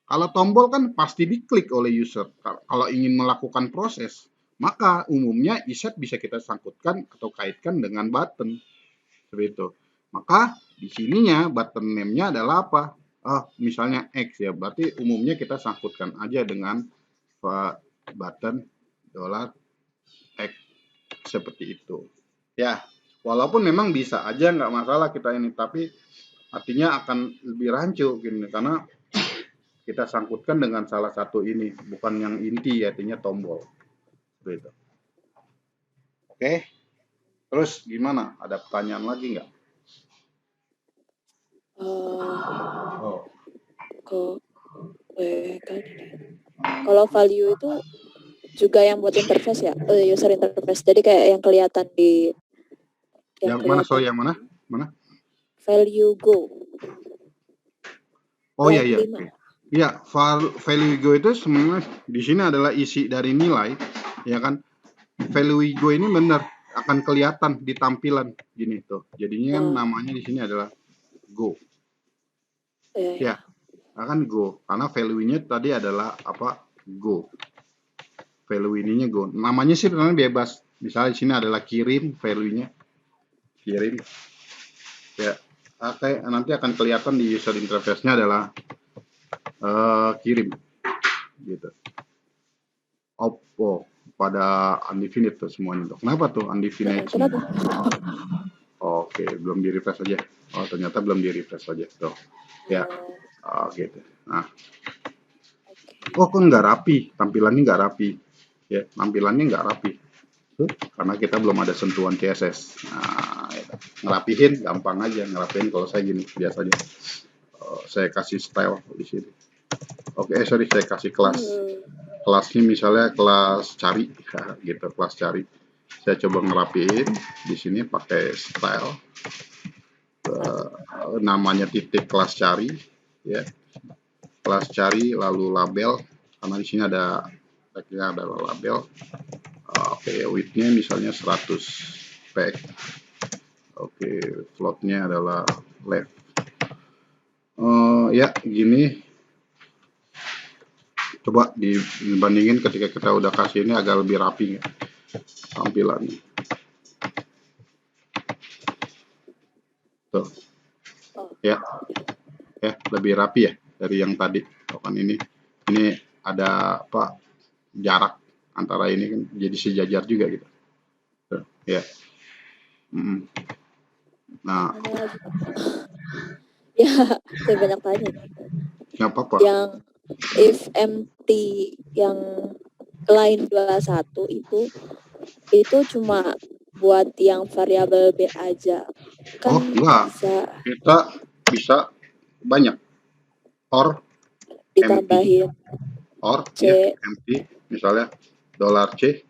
Kalau tombol kan pasti diklik oleh user. Kalau ingin melakukan proses, maka umumnya iset bisa kita sangkutkan atau kaitkan dengan button. Seperti itu. Maka di sininya button name-nya adalah apa? Misalnya X ya. Berarti umumnya kita sangkutkan aja dengan button $X seperti itu. Ya, walaupun memang bisa aja nggak masalah kita ini, tapi artinya akan lebih rancu gini karena kita sangkutkan dengan salah satu ini, bukan yang inti artinya tombol. Gitu. Oke. Terus gimana? Ada pertanyaan lagi nggak? Kalau value itu juga yang buat interface ya, user interface. Jadi kayak yang kelihatan di yang mana? Sorry, yang mana? Mana? Value go. Oh iya. Iya, value go itu sebenarnya di sini adalah isi dari nilai, ya kan? Value go ini benar akan kelihatan di tampilan gini tuh. Jadinya kan namanya di sini adalah go. Ya, akan go karena value-nya tadi adalah apa? Go. Value ininya go. Namanya sih sebenarnya bebas. Misalnya di sini adalah kirim, value-nya kirim. Ya, oke, nanti akan kelihatan di user interface-nya adalah kirim gitu. Pada undefinite tuh semuanya tuh. Kenapa tuh undefinite? Oke, belum di refresh aja. Oh, ternyata belum di refresh aja tuh. Ya. Gitu. Nah. Kok nggak rapi? Tampilannya nggak rapi. Ya, tampilannya nggak rapi. Tuh, karena kita belum ada sentuhan CSS. Nah, ya. Ngerapihin gampang aja. Ngerapihin kalau saya gini biasanya. Saya kasih style di sini. Oke, sorry, saya kasih kelas. Kelasnya misalnya kelas cari, ya, gitu, kelas cari. Saya coba ngerapiin di sini pakai style, namanya titik kelas cari, ya, kelas cari lalu label, karena di sini ada label. Oke, width-nya misalnya 100 px. Oke, float-nya adalah left. Ya, gini. Coba dibandingin ketika kita udah kasih ini agak lebih rapi tampilannya. Tuh. Ya, lebih rapi ya dari yang tadi. Kan ini ada apa jarak antara ini kan jadi sejajar juga gitu. Tuh, ya. Nah, Ada lagi Pak. Ya, saya banyak tanya. nggak apa-apa. Yang if empty yang line 21 itu cuma buat yang variabel B aja. Oh, Kan enggak. bisa Kita bisa banyak. Or empty. ditambahin Or C. ya, empty. Misalnya dolar C.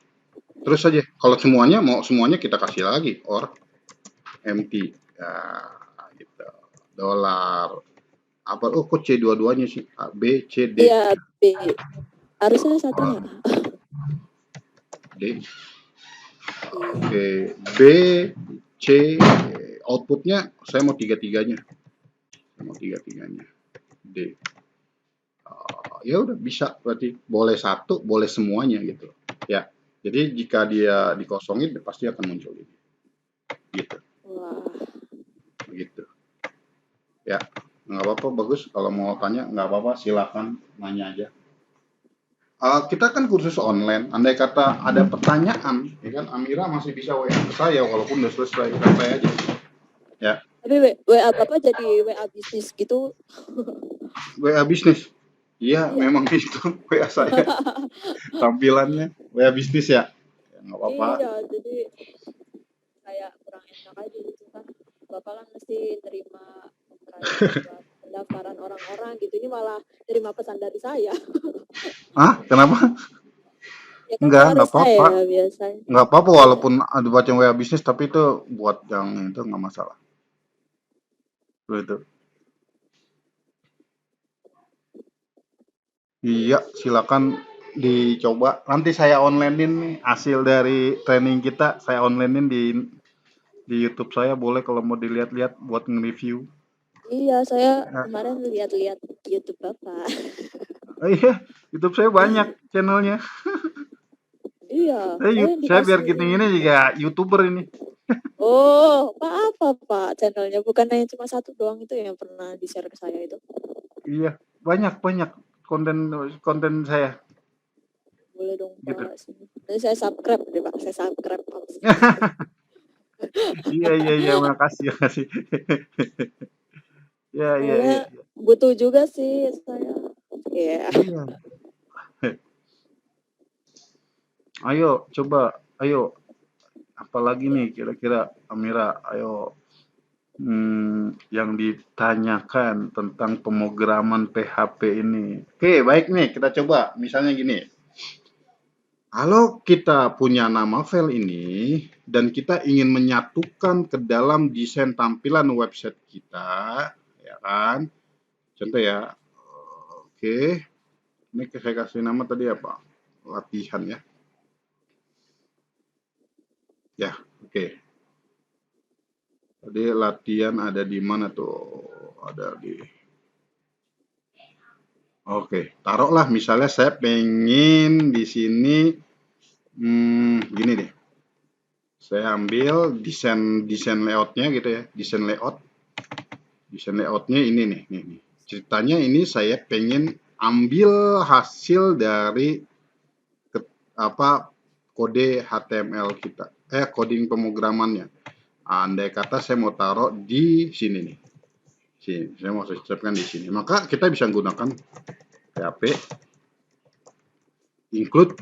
Terus aja. Kalau semuanya mau semuanya kita kasih lagi. Or empty. Ya, gitu. Dolar. Apa? Oh, kok C dua-duanya sih? A, B, C, D. Iya, B. Harusnya satunya A. D. Iya. Oke. B, C. Outputnya saya mau tiga-tiganya. Saya mau tiga-tiganya. D. Ya udah bisa, berarti boleh satu, boleh semuanya gitu ya. Jadi jika dia dikosongin pasti akan muncul ini gitu. Wah. Gitu ya, nggak apa-apa, bagus. Kalau mau tanya nggak apa-apa, silakan nanya aja. Kita kan kursus online, andai kata ada pertanyaan ya kan, Amira masih bisa WA ke saya walaupun udah selesai, santai aja ya. Tapi WA Bapak jadi WA bisnis gitu. WA bisnis, iya Iya. memang itu WA saya tampilannya WA bisnis ya, nggak apa-apa. Iya, jadi kayak kurang enak aja gitu kan. Bapak kan mesti terima pendaftaran orang-orang gitu. Ini malah terima pesan dari saya. Kenapa? Ya kan Enggak harus apa-apa. saya biasanya. Nggak apa-apa Iya. walaupun ada baca WA bisnis, tapi itu buat yang itu nggak masalah. Begitu. Iya, silakan dicoba. Nanti saya onlinein nih hasil dari training kita, saya onlinein di YouTube saya, boleh kalau mau dilihat-lihat buat nge-review. Iya, saya Ya. kemarin lihat-lihat YouTube Bapak. Iya, YouTube saya banyak channelnya. Iya, Saya biar gini-gini juga YouTuber ini. Oh, apa Pak channelnya? Bukan hanya cuma satu doang itu yang pernah di-share ke saya itu. Iya, banyak konten saya. Boleh dong Gitu. Pak. Nanti saya subscribe deh Pak, saya subscribe Pak. Iya, makasih. Iya. Butuh juga sih saya. Iya. Iya. Ayo. Apalagi nih kira-kira Amira, ayo. Yang ditanyakan tentang pemrograman PHP ini. Oke, baik nih, kita coba. Misalnya gini. Kalau kita punya nama file ini dan kita ingin menyatukan ke dalam desain tampilan website kita, ya kan? Contoh ya. Oke. Ini saya kasih nama tadi apa? Latihan ya. Ya, oke. Tadi latihan ada di mana tuh? Ada di. Oke, taruhlah misalnya saya pengen di sini gini deh. Saya ambil desain layoutnya gitu ya, desain layoutnya ini nih. Ceritanya ini saya pengen ambil hasil dari kode HTML kita, coding pemrogramannya. Andai kata saya mau taruh di sini nih. Sini, saya mau siapkan di sini. Maka kita bisa menggunakan PHP include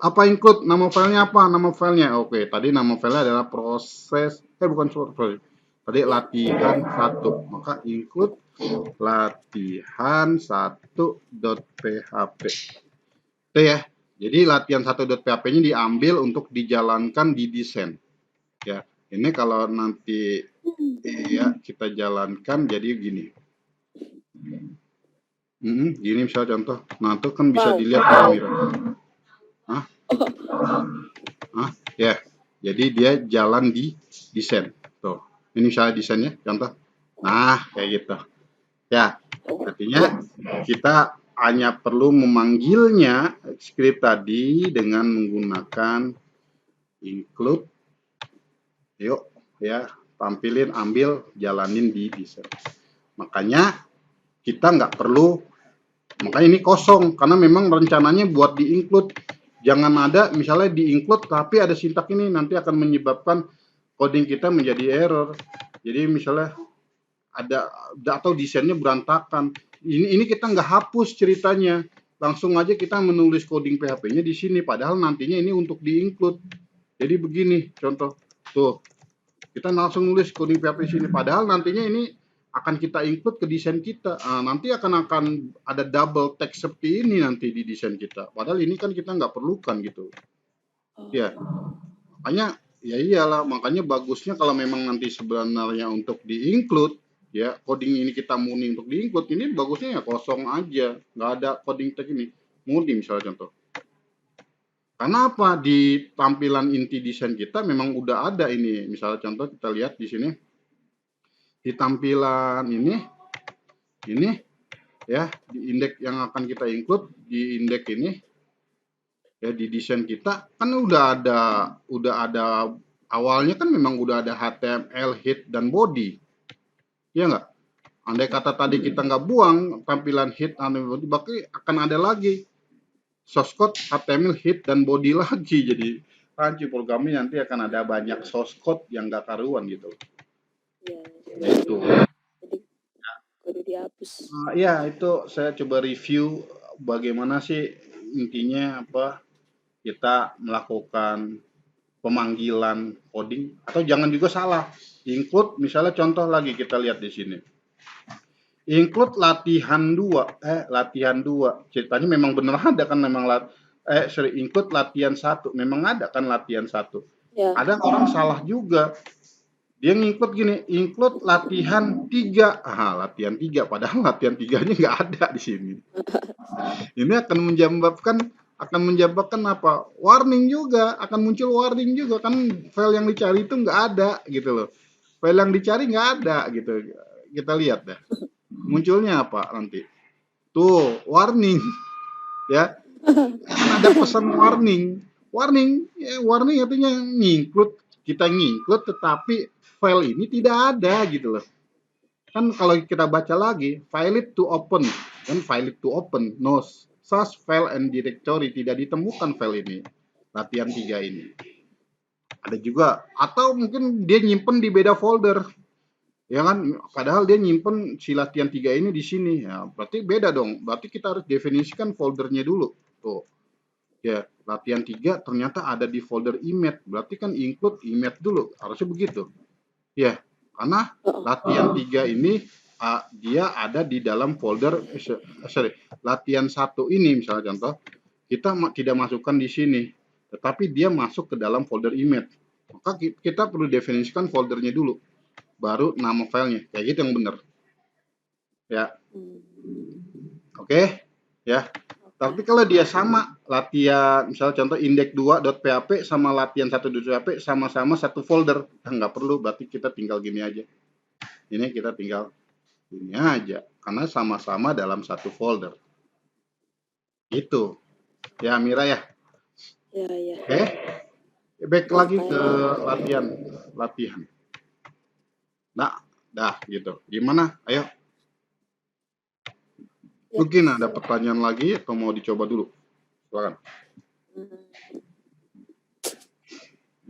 apa include? Nama filenya apa? Nama filenya. Oke, tadi nama filenya adalah proses bukan proses. Tadi latihan 1. Maka include latihan 1.php. Itu ya. Jadi latihan 1.php-nya diambil untuk dijalankan di desain. Ya. Ini kalau nanti ya kita jalankan jadi gini. Gini misal contoh. Nah, itu kan bisa dilihat Amira. Ya. Jadi dia jalan di desain. Tuh. Ini misalnya desainnya contoh. Nah, kayak gitu. Ya. Artinya kita hanya perlu memanggilnya script tadi dengan menggunakan include. Yuk, ya, tampilin, ambil, jalanin di desain. Makanya kita nggak perlu, makanya ini kosong karena memang rencananya buat di include. Jangan ada misalnya di include tapi ada sintak ini, nanti akan menyebabkan coding kita menjadi error. Jadi misalnya ada atau desainnya berantakan. Ini kita nggak hapus ceritanya, langsung aja kita menulis coding PHP-nya di sini. Padahal nantinya ini untuk di-include. Jadi begini contoh, tuh kita langsung nulis coding PHP di sini. Padahal nantinya ini akan kita include ke desain kita. Nanti akan ada double text seperti ini nanti di desain kita. Padahal ini kan kita nggak perlukan gitu. Ya, makanya ya iyalah, makanya bagusnya kalau memang nanti sebenarnya untuk di-include, ya coding ini kita murni untuk di-include, ini bagusnya ya kosong aja, nggak ada coding tag ini, murni misalnya contoh. Karena apa? Di tampilan inti desain kita memang udah ada ini. Misalnya contoh kita lihat di sini. Di tampilan ini ya, di indeks yang akan kita include di indeks ini ya, di desain kita kan udah ada awalnya kan memang udah ada HTML, head dan body. Ya enggak? Andai kata tadi kita nggak buang tampilan head dan body, berarti akan ada lagi source code HTML, head dan body lagi. Jadi rancu programnya nanti akan ada banyak source code yang nggak karuan gitu. Ya itu. Kudu dihapus. Ya itu saya coba review bagaimana sih intinya apa kita melakukan pemanggilan coding, atau jangan juga salah include. Misalnya contoh lagi kita lihat di sini, include latihan 2, ceritanya memang benar ada kan, memang include latihan 1, memang ada kan latihan 1. Ya. Ada orang salah juga, dia ngikut gini, include latihan 3. Latihan 3, padahal latihan 3-nya nggak ada di sini. Ini akan menyebabkan apa? Warning juga, akan muncul warning juga kan, file yang dicari itu nggak ada gitu loh. File yang dicari nggak ada gitu. Kita lihat dah. Munculnya apa nanti? Tuh, warning. Ya. Ada pesan warning. Warning artinya ngikut, kita ngikut tetapi file ini tidak ada gitu loh. Kan kalau kita baca lagi, file to open, kan file to open, no such file and directory, tidak ditemukan file ini, latihan 3 ini. Ada juga, atau mungkin dia nyimpen di beda folder, ya kan, padahal dia nyimpen si latihan 3 ini di sini, ya berarti beda dong, berarti kita harus definisikan foldernya dulu, tuh. Ya, latihan 3 ternyata ada di folder image, berarti kan include image dulu, harusnya begitu. Ya, karena latihan 3 ini dia ada di dalam folder latihan 1 ini misalnya contoh, kita tidak masukkan di sini, tetapi dia masuk ke dalam folder image. Maka kita perlu definisikan foldernya dulu, baru nama filenya, kayak gitu yang benar. Ya. Oke, ya. Tapi kalau dia sama, latihan misalnya contoh indeks 2.php sama latihan 1.php sama-sama satu folder, nggak perlu, berarti kita tinggal gini aja. Ini kita tinggal gini aja, karena sama-sama dalam satu folder. Gitu. Ya, Mira ya. Ya. Oke. Back lagi ke latihan. Nah, dah gitu. Gimana? Ayo. Mungkin ada pertanyaan lagi atau mau dicoba dulu? Silakan.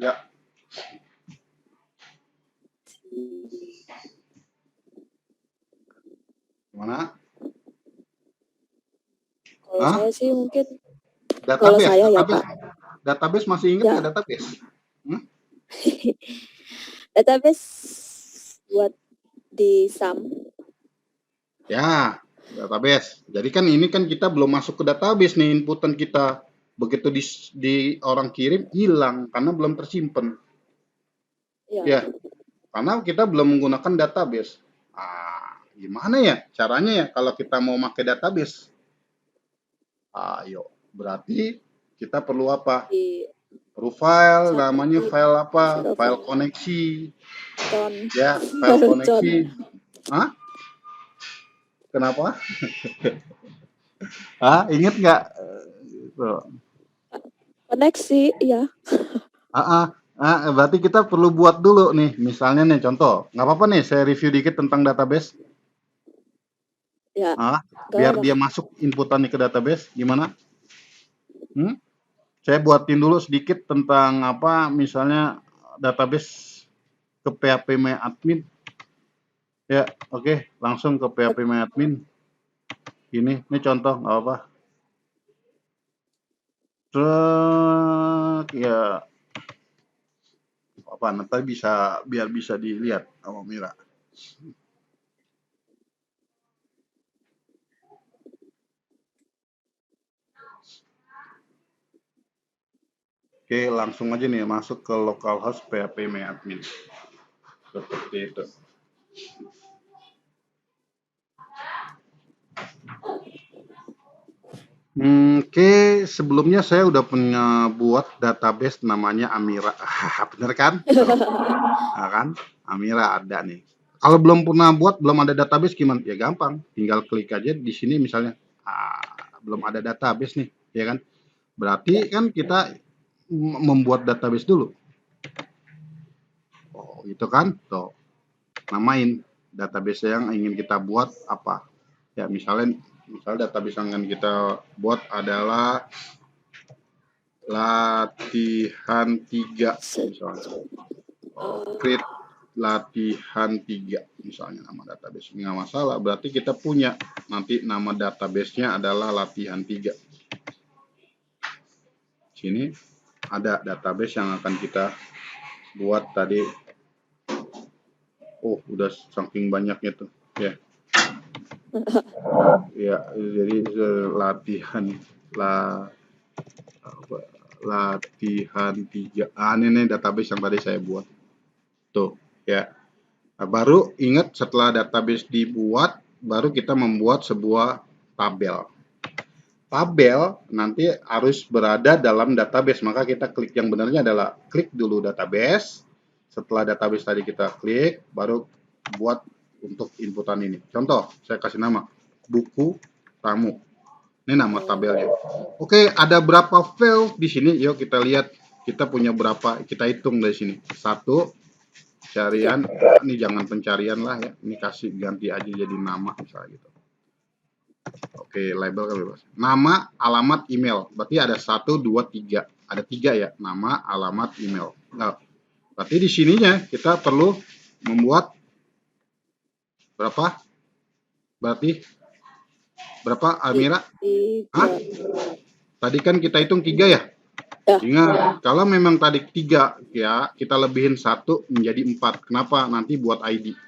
Ya. Gimana? Kalau saya sih mungkin database, kalau saya ya Pak. Database masih ingat nggak database? Database buat di SAM. Ya, database. Jadi kan ini kan kita belum masuk ke database nih, inputan kita. Begitu di orang kirim hilang karena belum tersimpan. Ya, karena kita belum menggunakan database. Gimana ya caranya ya kalau kita mau pakai database? Ayo, berarti kita perlu apa? Perlu file, namanya file apa? File koneksi. Ya, file koneksi. Kenapa? Ingat nggak? Koneksi, ya. Berarti kita perlu buat dulu nih, misalnya nih contoh, nggak apa-apa nih saya review dikit tentang database. Ya. Biar dia masuk inputannya ke database, gimana? Saya buatin dulu sedikit tentang apa, misalnya database ke PHP My Admin. Ya, oke, langsung ke PHP My Admin. Ini contoh, nggak apa. Terus ya apa nanti biar bisa dilihat sama Mira. Oke, langsung aja nih masuk ke localhost PHP My Admin. Seperti itu. Oke, sebelumnya saya udah punya buat database namanya Amira. Bener kan? Nah, kan? Amira ada nih. Kalau belum pernah buat, belum ada database gimana? Ya gampang, tinggal klik aja di sini misalnya. Belum ada database nih, ya kan? Berarti kan kita membuat database dulu. Oh, itu kan? Tuh. Namain database yang ingin kita buat apa? Ya, misalnya database yang ingin kita buat adalah latihan 3 misalnya. Create latihan 3 misalnya nama database. Nggak masalah, berarti kita punya nanti nama database-nya adalah latihan 3. Sini ada database yang akan kita buat tadi. Oh, udah saking banyaknya tuh, ya. Ya, jadi latihan 3. Ini database yang tadi saya buat. Tuh, ya. Nah, baru ingat setelah database dibuat, baru kita membuat sebuah tabel. Tabel nanti harus berada dalam database, maka kita klik yang benarnya adalah klik dulu database. Setelah database tadi kita klik, baru buat untuk inputan ini. Contoh, saya kasih nama buku tamu. Ini nama tabelnya. Oke, ada berapa file di sini? Yuk kita lihat. Kita punya berapa? Kita hitung dari sini. 1 carian. Ini jangan pencarian lah ya. Ini kasih ganti aja jadi nama misalnya gitu. Oke, label kan bebas. Nama, alamat, email. Berarti ada 1, 2, 3. Ada 3 ya. Nama, alamat, email. Nah, berarti di sininya kita perlu membuat berapa? Berarti berapa, Amira? Hah? Tadi kan kita hitung 3 ya? Ingat, kalau memang tadi 3 ya, kita lebihin 1 menjadi 4. Kenapa? Nanti buat ID.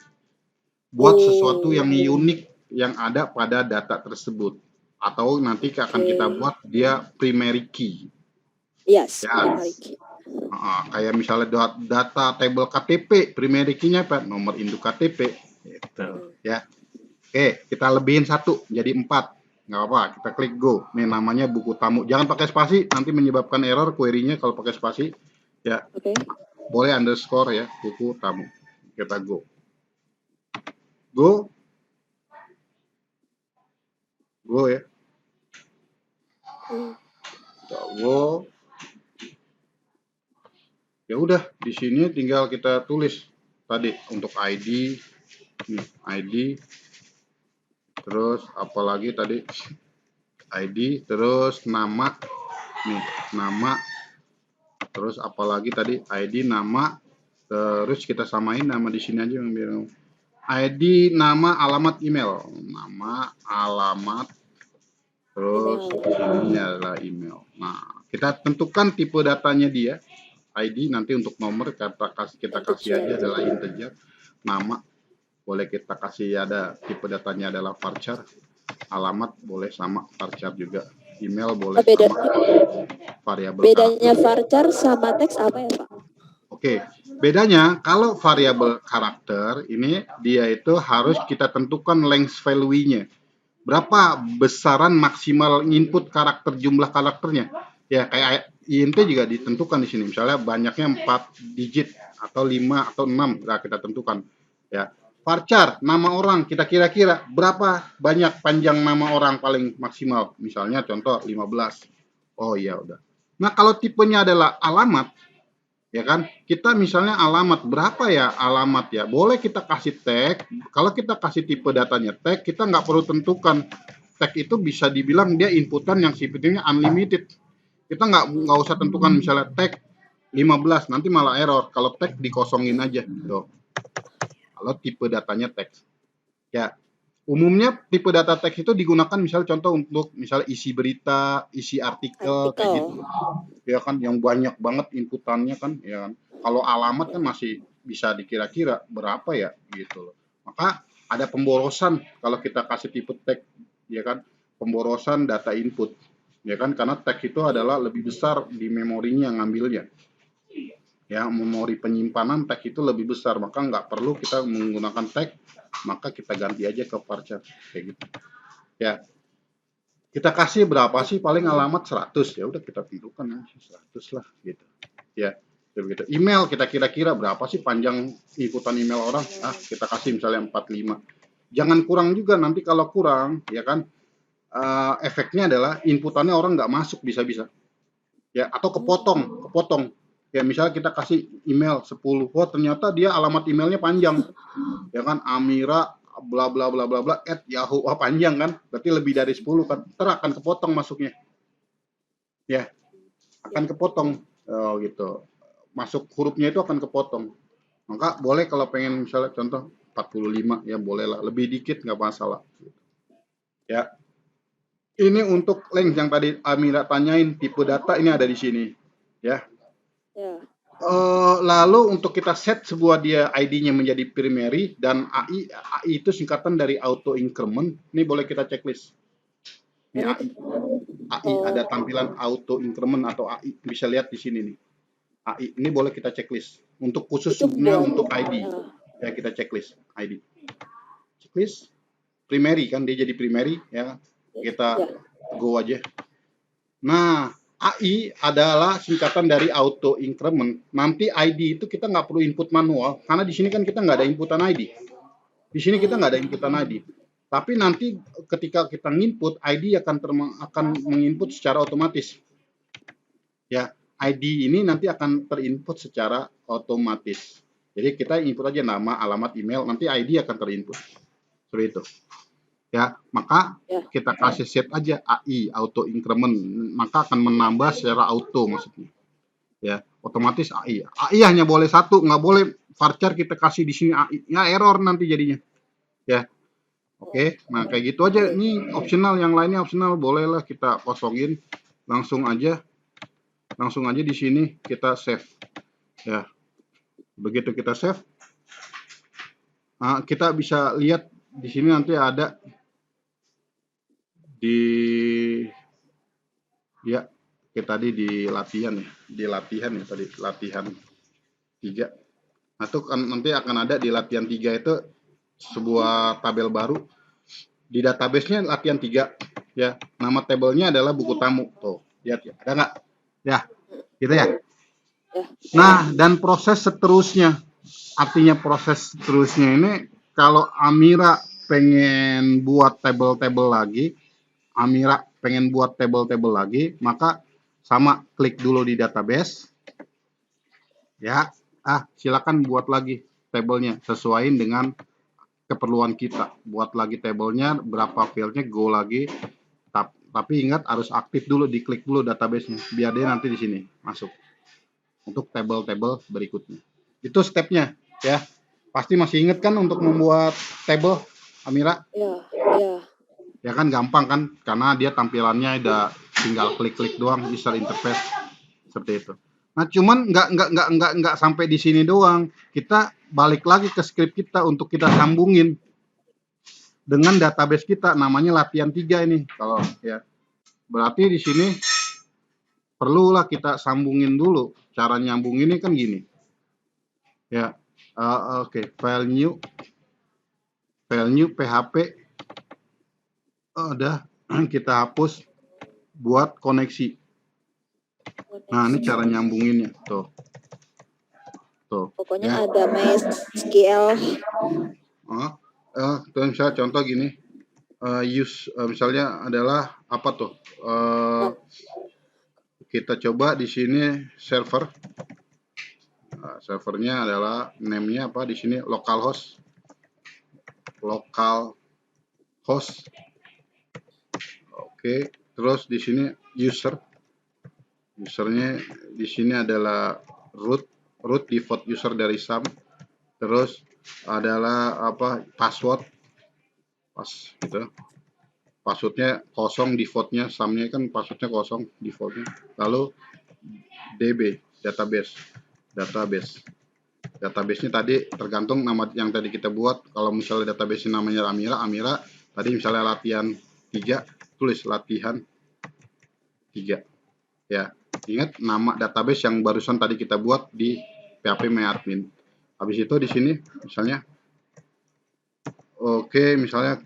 Buat sesuatu yang unik yang ada pada data tersebut. Atau nanti akan kita buat dia primary key. Yes, ya. primary key. Kayak misalnya data table KTP, primary key-nya apa? Nomor induk KTP. Gitu, ya. Oke, kita lebihin 1 jadi 4. Nggak apa, kita klik go. Nih namanya buku tamu. Jangan pakai spasi, nanti menyebabkan error query-nya kalau pakai spasi. Ya, boleh underscore ya, buku tamu. Kita go. Go ya. Go. Ya udah, di sini tinggal kita tulis tadi untuk ID, nih, ID, terus apalagi tadi ID, terus nama, nih nama, terus apalagi tadi ID, nama, terus kita samain nama di sini aja yang biar ID, nama, alamat, email, nama, alamat, terus ini adalah email. Nah, kita tentukan tipe datanya dia. ID nanti untuk nomor kita kasih aja adalah integer. Nama boleh kita kasih ada tipe datanya adalah varchar. Alamat boleh sama varchar juga. Email boleh sama variabel. Bedanya varchar sama teks apa ya, Pak? Oke, bedanya kalau variabel karakter ini dia itu harus kita tentukan length value-nya. Berapa besaran maksimal input karakter, jumlah karakternya. Ya, kayak int juga ditentukan di sini. Misalnya banyaknya 4 digit atau 5 atau 6, nah kita tentukan. Ya, varchar nama orang kita kira-kira berapa banyak panjang nama orang paling maksimal. Misalnya contoh 15. Oh iya udah. Nah, kalau tipenya adalah alamat, ya kan? Kita misalnya alamat berapa ya alamat ya? Boleh kita kasih tag. Kalau kita kasih tipe datanya tag, kita nggak perlu tentukan. Tag itu bisa dibilang dia inputan yang sifatnya unlimited. Kita nggak usah tentukan misalnya tag 15 nanti malah error kalau tag dikosongin aja tuh. Kalau tipe datanya teks. Ya, umumnya tipe data teks itu digunakan misal contoh untuk misal isi berita, isi artikel kayak gitu. Ya kan yang banyak banget inputannya kan, ya kan. Kalau alamat kan masih bisa dikira-kira berapa ya gitu loh. Maka ada pemborosan kalau kita kasih tipe tag, ya kan. Pemborosan data input. Ya kan karena tag itu adalah lebih besar di memorinya ngambilnya. Ya, memori penyimpanan tag itu lebih besar, maka nggak perlu kita menggunakan tag, maka kita ganti aja ke varchar kayak gitu. Ya, kita kasih berapa sih paling alamat 100 ya udah kita tentukan ya 100 lah gitu. Ya, begitu. Email kita kira-kira berapa sih panjang ikutan email orang? Kita kasih misalnya 45. Jangan kurang juga nanti kalau kurang ya kan efeknya adalah inputannya orang nggak masuk bisa-bisa. Ya, atau kepotong. Ya misalnya kita kasih email 10, oh ternyata dia alamat emailnya panjang, ya kan Amira bla bla bla bla bla @yahoo, wah panjang kan, berarti lebih dari 10 kan, akan kepotong masuknya, ya akan kepotong, oh, gitu, masuk hurufnya itu akan kepotong, maka boleh kalau pengen misalnya contoh 45 ya boleh lah, lebih dikit nggak masalah, ya. Ini untuk link yang tadi Amira tanyain tipe data ini ada di sini, ya. Lalu untuk kita set sebuah dia ID-nya menjadi primary dan AI itu singkatan dari auto increment. Ini boleh kita checklist. Ini AI ada tampilan auto increment atau AI bisa lihat di sini nih. AI ini boleh kita checklist untuk khususnya untuk ID. Ya kita checklist ID. Checklist primary kan dia jadi primary ya. Kita go aja. Nah, AI adalah singkatan dari auto increment. Nanti ID itu kita nggak perlu input manual, karena di sini kan kita nggak ada inputan ID. Di sini kita nggak ada inputan ID. Tapi nanti ketika kita nginput, ID akan menginput secara otomatis. Ya, ID ini nanti akan terinput secara otomatis. Jadi kita input aja nama, alamat, email, nanti ID akan terinput. Seperti itu. Ya, maka kita kasih set aja AI auto increment, maka akan menambah secara auto maksudnya. Ya, otomatis AI. AI hanya boleh satu, nggak boleh varchar kita kasih di sini AI. Ya error nanti jadinya. Ya. Oke, nah kayak gitu aja. Ini optional, yang lainnya optional, bolehlah kita kosongin. Langsung aja di sini kita save. Ya. Begitu kita save, kita bisa lihat di sini nanti ada di ya kita tadi di latihan ya tadi latihan 3. Nah, itu kan nanti akan ada di latihan 3 itu sebuah tabel baru di database-nya latihan 3 ya. Nama tabelnya adalah buku tamu. Tuh, lihat ya. Ada nggak? Ya. Gitu ya. Nah, dan proses seterusnya. Artinya proses seterusnya ini kalau Amira pengen buat tabel-tabel lagi, Amira pengen buat tabel-tabel lagi, maka sama klik dulu di database. Ya, silakan buat lagi tabelnya sesuaiin dengan keperluan kita. Buat lagi tabelnya, berapa filenya, go lagi. Tapi ingat harus aktif dulu, diklik dulu database-nya biar dia nanti di sini masuk untuk tabel-tabel berikutnya. Itu stepnya ya. Pasti masih ingat kan untuk membuat tabel, Amira? Iya. Ya kan gampang kan, karena dia tampilannya udah tinggal klik-klik doang, user interface seperti itu. Nah, cuman nggak sampai di sini doang. Kita balik lagi ke script kita untuk kita sambungin dengan database kita, namanya latihan 3 ini. Kalau ya, berarti di sini perlulah kita sambungin dulu. Cara nyambung ini kan gini. Ya, oke. File new PHP udah kita hapus buat koneksi. Nah, ini cara nyambunginnya tuh. Pokoknya ada MySQL. Tuh misalnya contoh gini. Misalnya adalah apa tuh? Kita coba di sini server. Servernya adalah name-nya apa di sini localhost. Oke, terus di sini usernya di sini adalah root default user dari SAM, terus adalah apa, password gitu. Passwordnya kosong, defaultnya SAM-nya kan passwordnya kosong defaultnya. Lalu DB database-nya tadi tergantung nama yang tadi kita buat. Kalau misalnya database namanya Amira tadi misalnya latihan 3, tulis latihan 3 ya. Ingat nama database yang barusan tadi kita buat di PHP MyAdmin. Habis itu di sini misalnya misalnya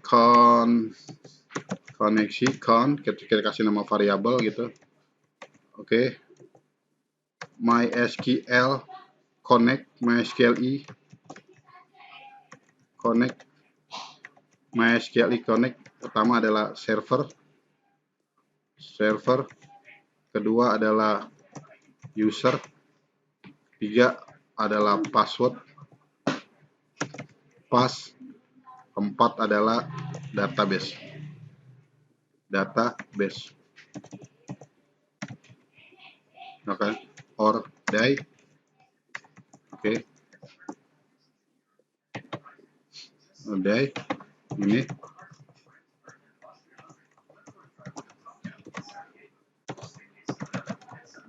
koneksi kita kasih nama variabel gitu. MySQL connect, MySQLi connect. Pertama adalah server, kedua adalah user, 3 adalah password, 4 adalah database. Or die. Die ini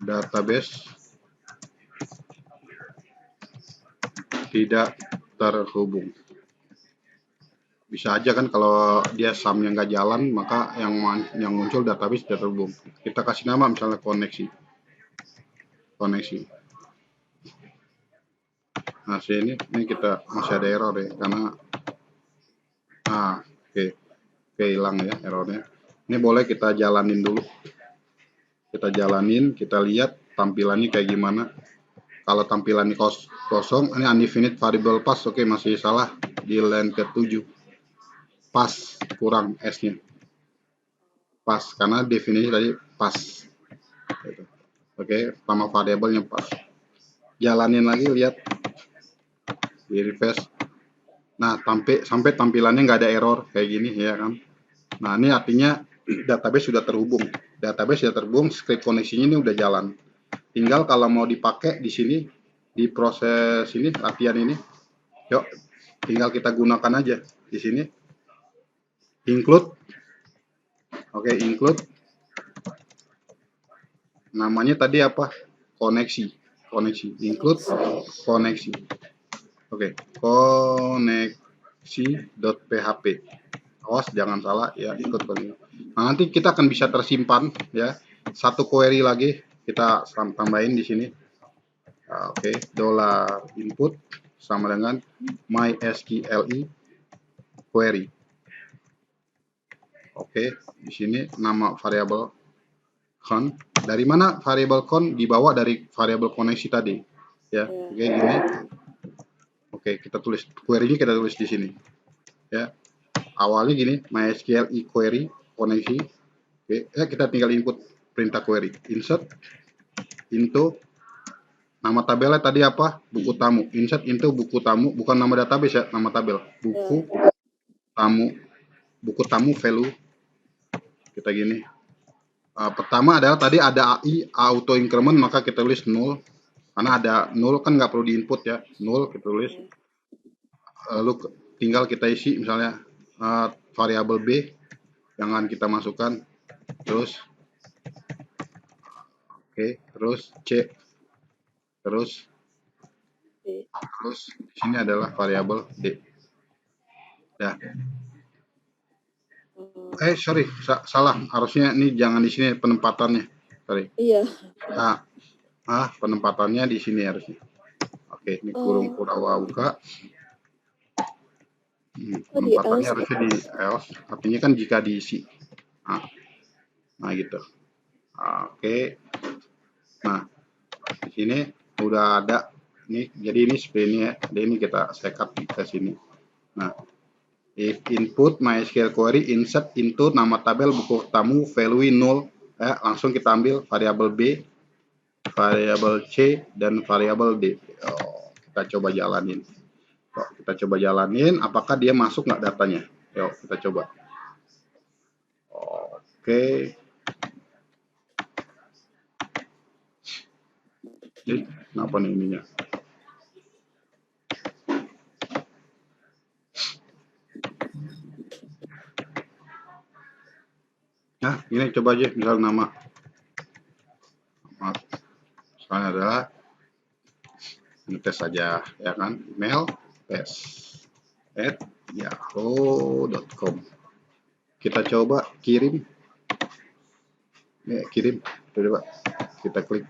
database tidak terhubung. Bisa aja kan kalau dia SAM-nya nggak jalan, maka yang muncul database tidak terhubung. Kita kasih nama misalnya koneksi. Nah, sini ini kita masih ada error ya, karena hilang ya errornya. Ini boleh kita jalanin dulu. Kita lihat tampilannya kayak gimana. Kalau tampilannya kosong, ini undefined variable pass, masih salah di line ke-7. Pass kurang S-nya. Pass karena definisi tadi pass. Sama variabelnya pass. Jalanin lagi, lihat di refresh. Nah, sampai tampilannya nggak ada error kayak gini ya kan. Nah, ini artinya database sudah terhubung. Script koneksinya ini udah jalan. Tinggal kalau mau dipakai di sini, di proses ini, latihan ini, yuk tinggal kita gunakan aja di sini. Include. Include. Namanya tadi apa? Koneksi. Include koneksi. Koneksi.php. Awas jangan salah ya, ikut koneksi. Nah, nanti kita akan bisa tersimpan ya. Satu query lagi kita tambahin di sini. $input sama dengan MySQLi query. Di sini nama variabel con. Dari mana variabel con? Dibawa dari variabel koneksi tadi. Ya, gini. Kita tulis query-nya, kita tulis di sini. Ya. Awalnya gini, MySQLi query koneksi. Kita tinggal input perintah query. Insert into nama tabelnya tadi apa? Buku tamu. Insert into buku tamu, bukan nama database ya, nama tabel. Buku tamu value. Kita gini. Pertama adalah tadi ada AI auto increment, maka kita tulis 0. Karena ada 0 kan nggak perlu diinput ya. 0 kita tulis. Lalu tinggal kita isi misalnya variabel B yang akan kita masukkan. Terus terus C. Terus di sini adalah variabel D. Ya. Salah. Harusnya ini jangan di sini penempatannya. Sorry. Iya. Penempatannya di sini harusnya. Ini kurung Kurawa buka. Penempatannya harusnya di else. Artinya kan jika diisi. Nah gitu. Nah, di sini udah ada. Jadi ini seperti ini ya. Jadi ini kita backup ke sini. Nah, if input MySQL query insert into nama tabel buku tamu value 0, langsung kita ambil variabel B, variabel C, dan variabel D. Kita coba jalanin. Apakah dia masuk nggak datanya? Yuk kita coba. Kenapa nih ininya? Nah, ini coba aja misal nama. Misalnya adalah ngetes saja, ya kan? Email tes @yahoo.com. Kita coba kirim. Ya, kirim. Coba kita klik.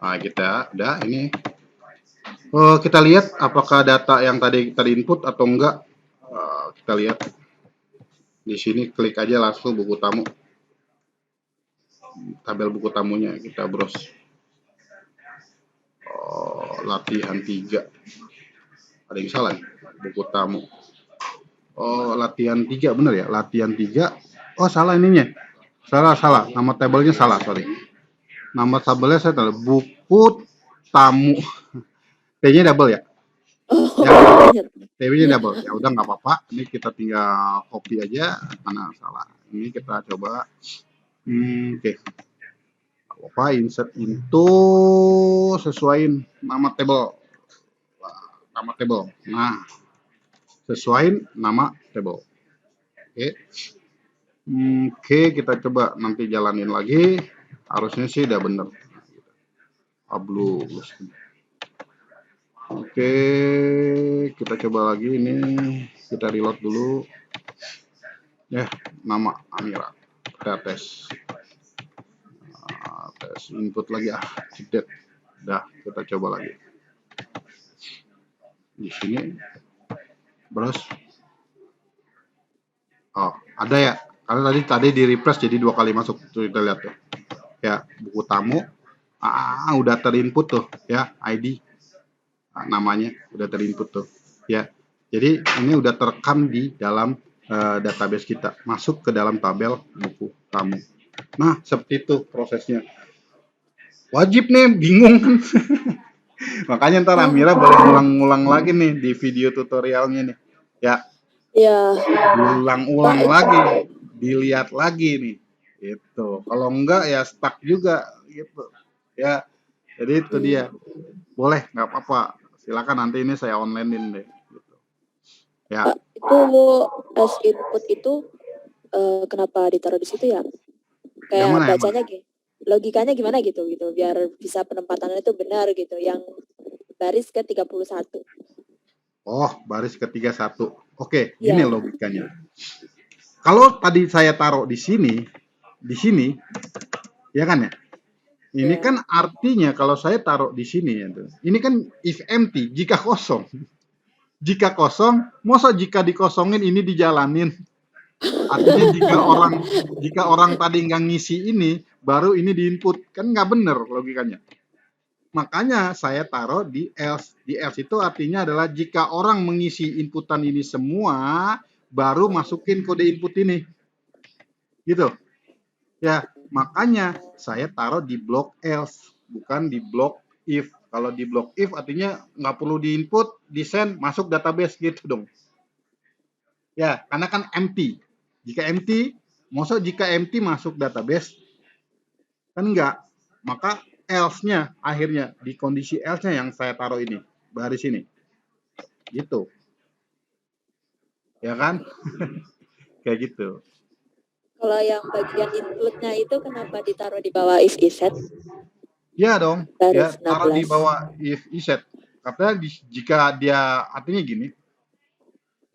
Nah, kita udah ini. Kita lihat apakah data yang tadi input atau enggak. Kita lihat di sini, klik aja langsung buku tamu. Tabel buku tamunya kita browse. Latihan 3. Ada yang salah nih, buku tamu. Latihan 3 bener ya? Latihan 3. Salah ininya. Salah. Nama tabelnya salah, sorry. Nama tabelnya saya tahu, buku tamu. T-nya double ya? Ya, T-nya double. Ya udah nggak apa-apa. Ini kita tinggal copy aja karena salah. Ini kita coba. Oke. Apa insert into, sesuaiin nama table. Nah, sesuaiin nama table. Oke, kita coba nanti jalanin lagi. Harusnya sih udah bener. Publish. Oke, kita coba lagi ini. Kita reload dulu. Ya, nama Amira. Kita tes. Tes input lagi update. Dah, kita coba lagi. Di sini browse. Ada ya. Karena tadi di refresh jadi 2 kali masuk. Tuh kita lihat tuh. Ya, buku tamu. Udah terinput tuh ya, ID. Namanya udah terinput tuh ya. Jadi ini udah terekam di dalam database kita, masuk ke dalam tabel buku tamu. Nah, seperti itu prosesnya. Wajib nih, bingung kan? Makanya ntar Amira boleh ngulang-ngulang lagi nih di video tutorialnya nih. Ya. Diulang-ulang lagi, dilihat lagi nih. Gitu. Kalau enggak ya stuck juga gitu. Ya. Jadi itu dia. Boleh, nggak apa-apa. Silakan, nanti ini saya online-in deh. Gitu. Ya. Itu as input itu kenapa ditaruh di situ ya? Kayak bacanya gitu. Logikanya gimana gitu biar bisa penempatannya itu benar gitu, yang baris ke-31. Baris ke-31. Oke, gini logikanya. Kalau tadi saya taruh di sini, ya kan ya? Ini kan artinya kalau saya taruh di sini ya, ini kan if empty, jika kosong. Jika kosong, masa jika dikosongin ini dijalanin? Artinya jika orang tadi nggak ngisi ini, baru ini diinput, kan nggak bener logikanya. Makanya saya taruh di else. Di else itu artinya adalah jika orang mengisi inputan ini semua, baru masukin kode input ini. Gitu. Ya, makanya saya taruh di blok else, bukan di blok if. Kalau di blok if artinya nggak perlu diinput, di send, masuk database gitu dong. Ya, karena kan empty. Jika empty, maksud jika empty masuk database? Kan enggak. Maka else-nya akhirnya di kondisi else-nya yang saya taruh ini, baris ini. Gitu. Ya kan? Kayak gitu. Kalau yang bagian include-nya itu kenapa ditaruh di bawah if iset? Ya dong. Ya, taruh di bawah if iset. Katanya jika dia, artinya gini.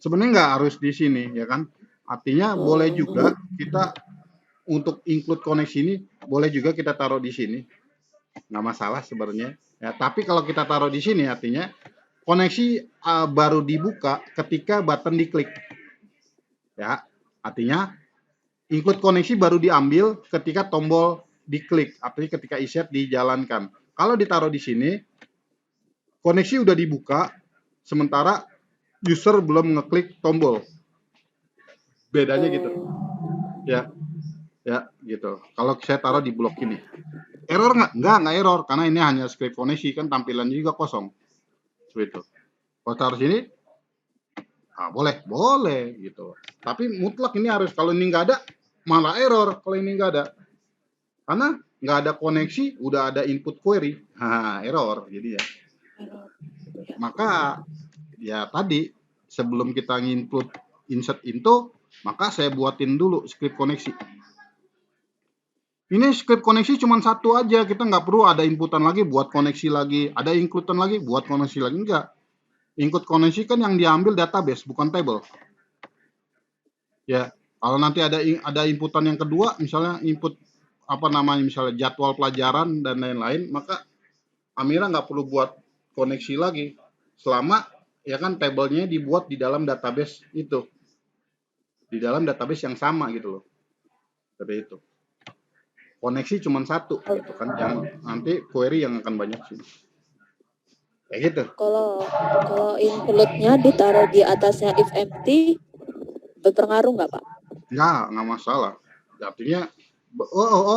Sebenarnya nggak harus di sini, ya kan? Artinya boleh juga kita untuk include koneksi ini, boleh juga kita taruh di sini. Nggak masalah sebenarnya. Ya, tapi kalau kita taruh di sini artinya koneksi baru dibuka ketika button diklik. Ya, artinya include koneksi baru diambil ketika tombol diklik, artinya ketika iset dijalankan. Kalau ditaruh di sini, koneksi udah dibuka, sementara user belum ngeklik tombol. Bedanya gitu. Ya, gitu. Kalau saya taruh di blok ini, error nggak? Nggak error, karena ini hanya script koneksi, kan tampilannya juga kosong. Seperti itu. Kalau taruh sini, boleh gitu. Tapi mutlak ini harus, kalau ini nggak ada, malah error kalau ini nggak ada. Karena nggak ada koneksi, udah ada input query, error jadi ya. Maka ya tadi sebelum kita nginput insert into, maka saya buatin dulu script koneksi. Ini script koneksi cuma satu aja, kita nggak perlu ada inputan lagi, buat koneksi lagi, ada includean lagi, buat koneksi lagi, enggak. Input koneksi kan yang diambil database, bukan table. Ya, kalau nanti ada inputan yang kedua, misalnya input apa namanya, misalnya jadwal pelajaran dan lain-lain, maka Amira nggak perlu buat koneksi lagi, selama ya kan tabelnya dibuat di dalam database itu, di dalam database yang sama gitu loh. Seperti itu. Koneksi cuma satu gitu kan, yang nanti query yang akan banyak sih. Kayak gitu. Kalau include-nya ditaruh di atasnya if empty, berpengaruh nggak, Pak? Nggak masalah. Artinya,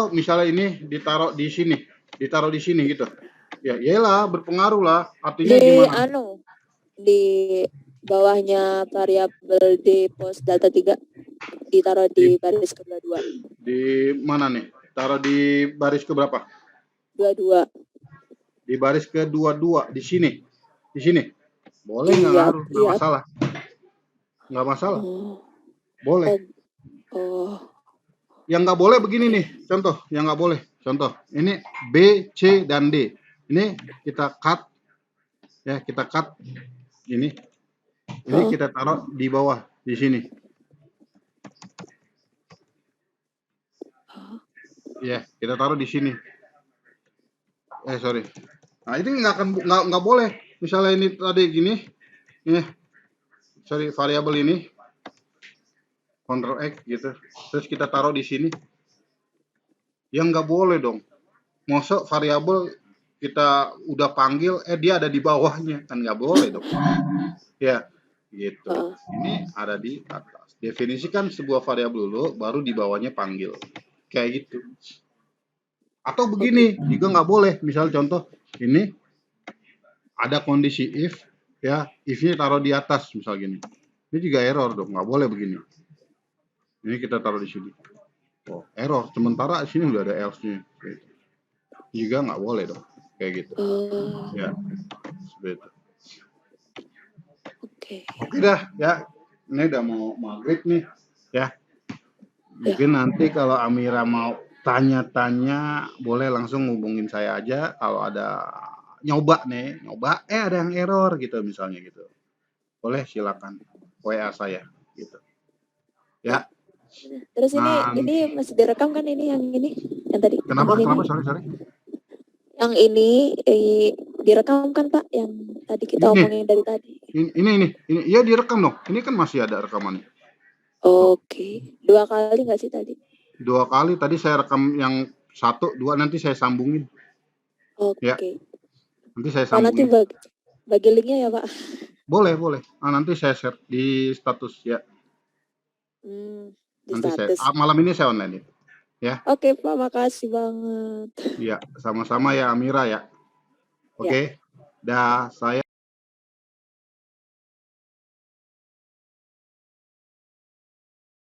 misalnya ini ditaruh di sini gitu. Ya iyalah, berpengaruh lah. Artinya gimana? Di bawahnya variabel d post data 3 ditaruh di baris ke-22. Di mana nih? Taruh di baris ke berapa? 22. Di baris ke-22 di sini. Di sini. Boleh nggak ngaruh? Nggak masalah. Nggak masalah. Boleh. Yang nggak boleh begini nih, contoh. Yang nggak boleh, contoh. Ini B, C, dan D. Ini kita cut. Ya, kita cut. Ini kita taruh di bawah, di sini. Ya, kita taruh di sini. Sorry. Nah, ini nggak boleh. Misalnya ini tadi gini. Sorry, variabel ini. Ctrl X gitu. Terus kita taruh di sini. Yang nggak boleh dong. Masuk variabel kita udah panggil, dia ada di bawahnya, kan nggak boleh dong. Ya, gitu. Ini ada di atas. Definisikan sebuah variabel dulu, baru di bawahnya panggil. Kayak gitu. Atau begini, juga nggak boleh. Misal contoh, ini ada kondisi if, ya, if-nya taruh di atas, misal gini. Ini juga error dong, nggak boleh begini. Ini kita taruh di sini. Oh, error. Sementara di sini udah ada else-nya. Gitu. Juga nggak boleh dong, kayak gitu. Ya, seperti itu. Oke dah, ya. Ini udah mau maghrib nih, ya. Mungkin nanti kalau Amira mau tanya-tanya, boleh langsung hubungin saya aja. Kalau ada nyoba, ada yang error gitu misalnya gitu. Boleh silakan WA saya gitu. Ya. Terus ini masih direkam kan, ini yang tadi? Kenapa? Sorry. Yang ini direkam kan, Pak? Yang tadi kita omongin dari tadi. Ini. Iya direkam dong. Ini kan masih ada rekamannya. Oke. 2 kali nggak sih tadi? 2 kali. Tadi saya rekam yang 1, 2, nanti saya sambungin. Oke. Ya. Nanti saya sambungin. Nanti bagi linknya ya, Pak? Boleh. Nanti saya share di status ya. Nanti status. Malam ini saya online ya. Oke, Pak, makasih banget. Iya, sama-sama ya Amira ya. Oke. Dah, saya